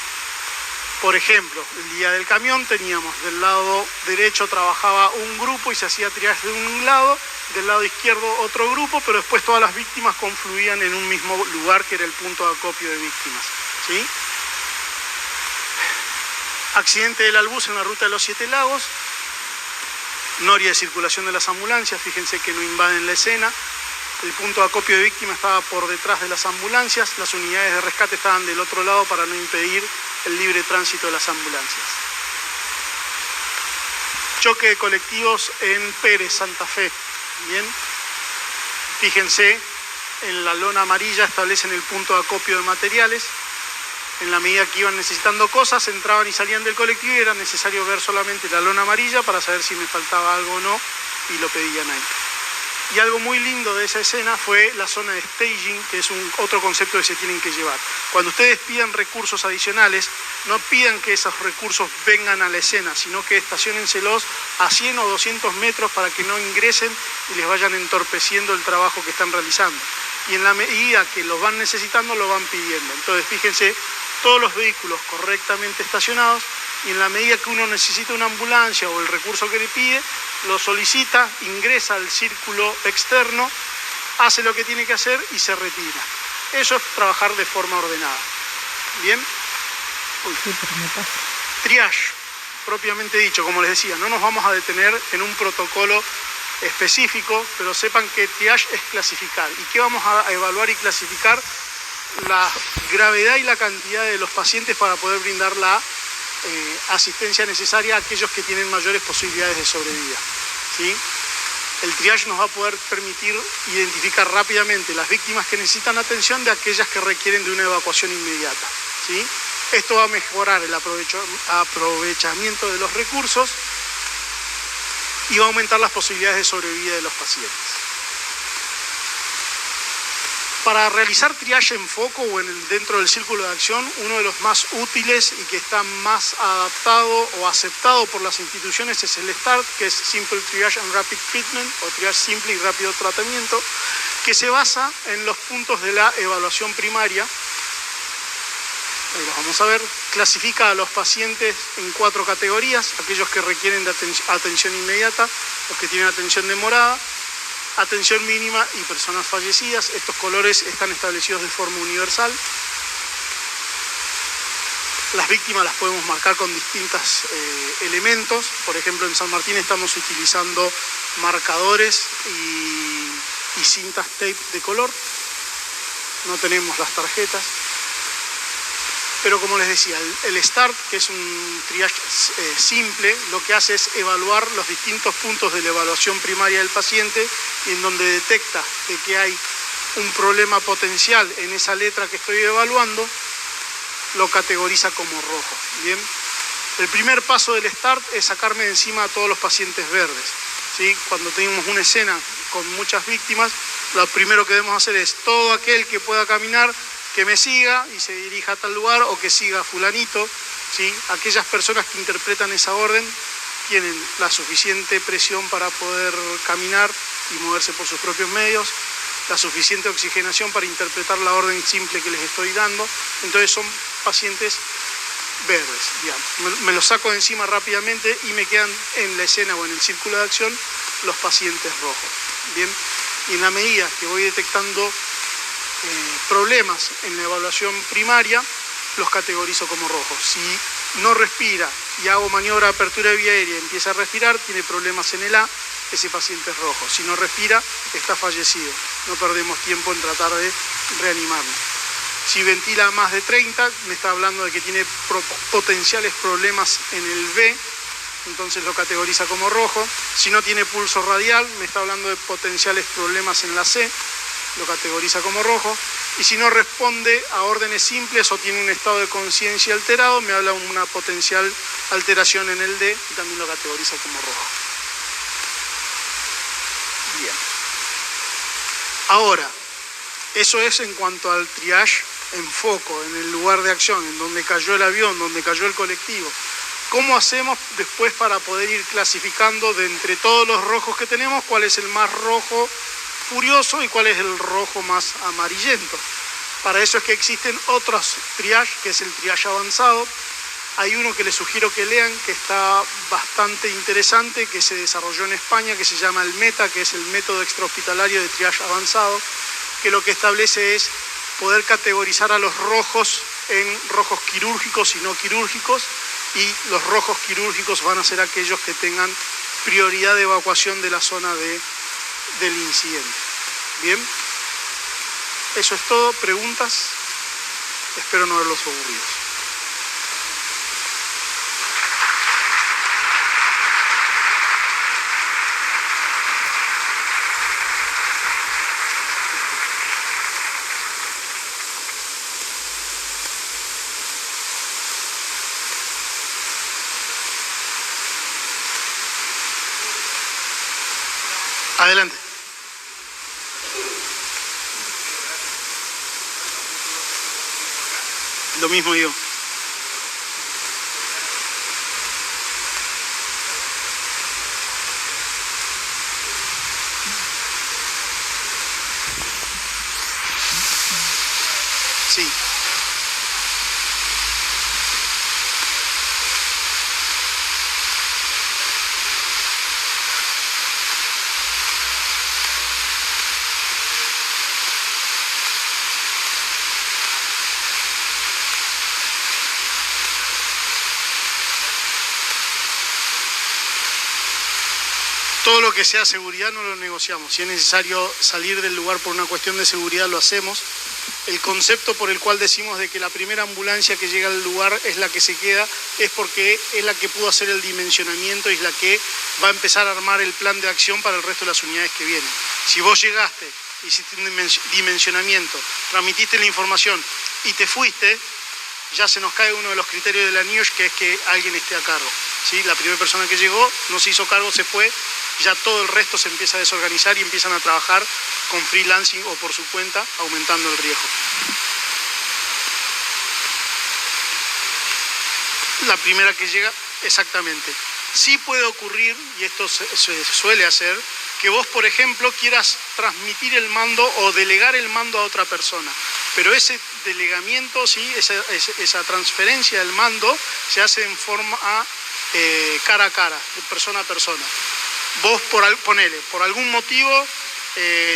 Por ejemplo, el día del camión teníamos del lado derecho trabajaba un grupo y se hacía triaje de un lado, del lado izquierdo otro grupo, pero después todas las víctimas confluían en un mismo lugar que era el punto de acopio de víctimas, ¿sí? Accidente del Albus en la ruta de los 7 lagos. Noria de circulación de las ambulancias, fíjense que no invaden la escena. El punto de acopio de víctimas estaba por detrás de las ambulancias. Las unidades de rescate estaban del otro lado para no impedir el libre tránsito de las ambulancias. Choque de colectivos en Pérez, Santa Fe. Bien. Fíjense, en la lona amarilla establecen el punto de acopio de materiales. En la medida que iban necesitando cosas, entraban y salían del colectivo y era necesario ver solamente la lona amarilla para saber si me faltaba algo o no, y lo pedían ahí. Y algo muy lindo de esa escena fue la zona de staging, que es otro concepto que se tienen que llevar. Cuando ustedes pidan recursos adicionales, no pidan que esos recursos vengan a la escena, sino que estaciónenselos a 100 o 200 metros para que no ingresen y les vayan entorpeciendo el trabajo que están realizando. Y en la medida que los van necesitando, lo van pidiendo. Entonces, fíjense, todos los vehículos correctamente estacionados, y en la medida que uno necesita una ambulancia o el recurso que le pide, lo solicita, ingresa al círculo externo, hace lo que tiene que hacer y se retira. Eso es trabajar de forma ordenada. ¿Bien? Sí, pero me pasa. Triage, propiamente dicho, como les decía, no nos vamos a detener en un protocolo específico, pero sepan que triage es clasificar. ¿Y qué vamos a evaluar y clasificar? La gravedad y la cantidad de los pacientes para poder brindar la asistencia necesaria a aquellos que tienen mayores posibilidades de sobrevida. ¿Sí? El triage nos va a poder permitir identificar rápidamente las víctimas que necesitan atención de aquellas que requieren de una evacuación inmediata. ¿Sí? Esto va a mejorar el aprovechamiento de los recursos y va a aumentar las posibilidades de sobrevida de los pacientes. Para realizar triage en foco o dentro del círculo de acción, uno de los más útiles y que está más adaptado o aceptado por las instituciones es el START, que es Simple Triage and Rapid Treatment, o triage simple y rápido tratamiento, que se basa en los puntos de la evaluación primaria. Ahí los vamos a ver. Clasifica a los pacientes en 4 categorías: aquellos que requieren de atención inmediata, los que tienen atención demorada, atención mínima y personas fallecidas. Estos colores están establecidos de forma universal. Las víctimas las podemos marcar con distintos elementos. Por ejemplo, en San Martín estamos utilizando marcadores y cintas tape de color. No tenemos las tarjetas. Pero como les decía, el START, que es un triage simple, lo que hace es evaluar los distintos puntos de la evaluación primaria del paciente, y en donde detecta de que hay un problema potencial en esa letra que estoy evaluando, lo categoriza como rojo. ¿Bien? El primer paso del START es sacarme de encima a todos los pacientes verdes. ¿Sí? Cuando tenemos una escena con muchas víctimas, lo primero que debemos hacer es todo aquel que pueda caminar, que me siga y se dirija a tal lugar, o que siga a fulanito. ¿Sí? Aquellas personas que interpretan esa orden tienen la suficiente presión para poder caminar y moverse por sus propios medios, la suficiente oxigenación para interpretar la orden simple que les estoy dando. Entonces son pacientes verdes, digamos. Me los saco de encima rápidamente y me quedan en la escena o en el círculo de acción los pacientes rojos. Bien, y en la medida que voy detectando problemas en la evaluación primaria, los categorizo como rojos. Si no respira y hago maniobra de apertura de vía aérea y empieza a respirar, tiene problemas en el A, ese paciente es rojo. Si no respira, está fallecido. No perdemos tiempo en tratar de reanimarlo. Si ventila más de 30, me está hablando de que tiene potenciales problemas en el B, entonces lo categoriza como rojo. Si no tiene pulso radial, me está hablando de potenciales problemas en la C, lo categoriza como rojo. Y si no responde a órdenes simples o tiene un estado de conciencia alterado, me habla de una potencial alteración en el D y también lo categoriza como rojo. Bien. Ahora, eso es en cuanto al triage en foco, en el lugar de acción, en donde cayó el avión, donde cayó el colectivo. ¿Cómo hacemos después para poder ir clasificando de entre todos los rojos que tenemos cuál es el más rojo furioso y cuál es el rojo más amarillento? Para eso es que existen otros triage, que es el triage avanzado. Hay uno que les sugiero que lean, que está bastante interesante, que se desarrolló en España, que se llama el META, que es el método extrahospitalario de triage avanzado, que lo que establece es poder categorizar a los rojos en rojos quirúrgicos y no quirúrgicos, y los rojos quirúrgicos van a ser aquellos que tengan prioridad de evacuación de la zona del incidente. Bien, eso es todo. ¿Preguntas? Espero no haberlos aburridos. Adelante. Lo mismo yo. Sí. Todo lo que sea seguridad no lo negociamos. Si es necesario salir del lugar por una cuestión de seguridad, lo hacemos. El concepto por el cual decimos de que la primera ambulancia que llega al lugar es la que se queda, es porque es la que pudo hacer el dimensionamiento y es la que va a empezar a armar el plan de acción para el resto de las unidades que vienen. Si vos llegaste, hiciste un dimensionamiento, transmitiste la información y te fuiste, ya se nos cae uno de los criterios de la NIOSH, que es que alguien esté a cargo. ¿Sí? La primera persona que llegó no se hizo cargo, se fue, ya todo el resto se empieza a desorganizar y empiezan a trabajar con freelancing o por su cuenta, aumentando el riesgo. La primera que llega, exactamente. Sí puede ocurrir, y esto se suele hacer, que vos, por ejemplo, quieras transmitir el mando o delegar el mando a otra persona. Pero ese delegamiento, ¿sí? esa transferencia del mando se hace en forma cara a cara, de persona a persona. Vos, por algún motivo,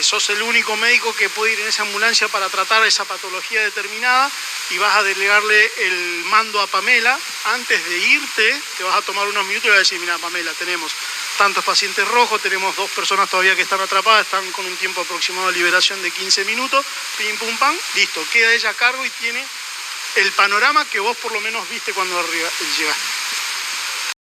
sos el único médico que puede ir en esa ambulancia para tratar esa patología determinada y vas a delegarle el mando a Pamela. Antes de irte, te vas a tomar unos minutos y le vas a decir, mira, Pamela, tenemos tantos pacientes rojos, tenemos 2 personas todavía que están atrapadas, están con un tiempo aproximado de liberación de 15 minutos, pim, pum, pam, listo, queda ella a cargo y tiene el panorama que vos por lo menos viste cuando llegaste.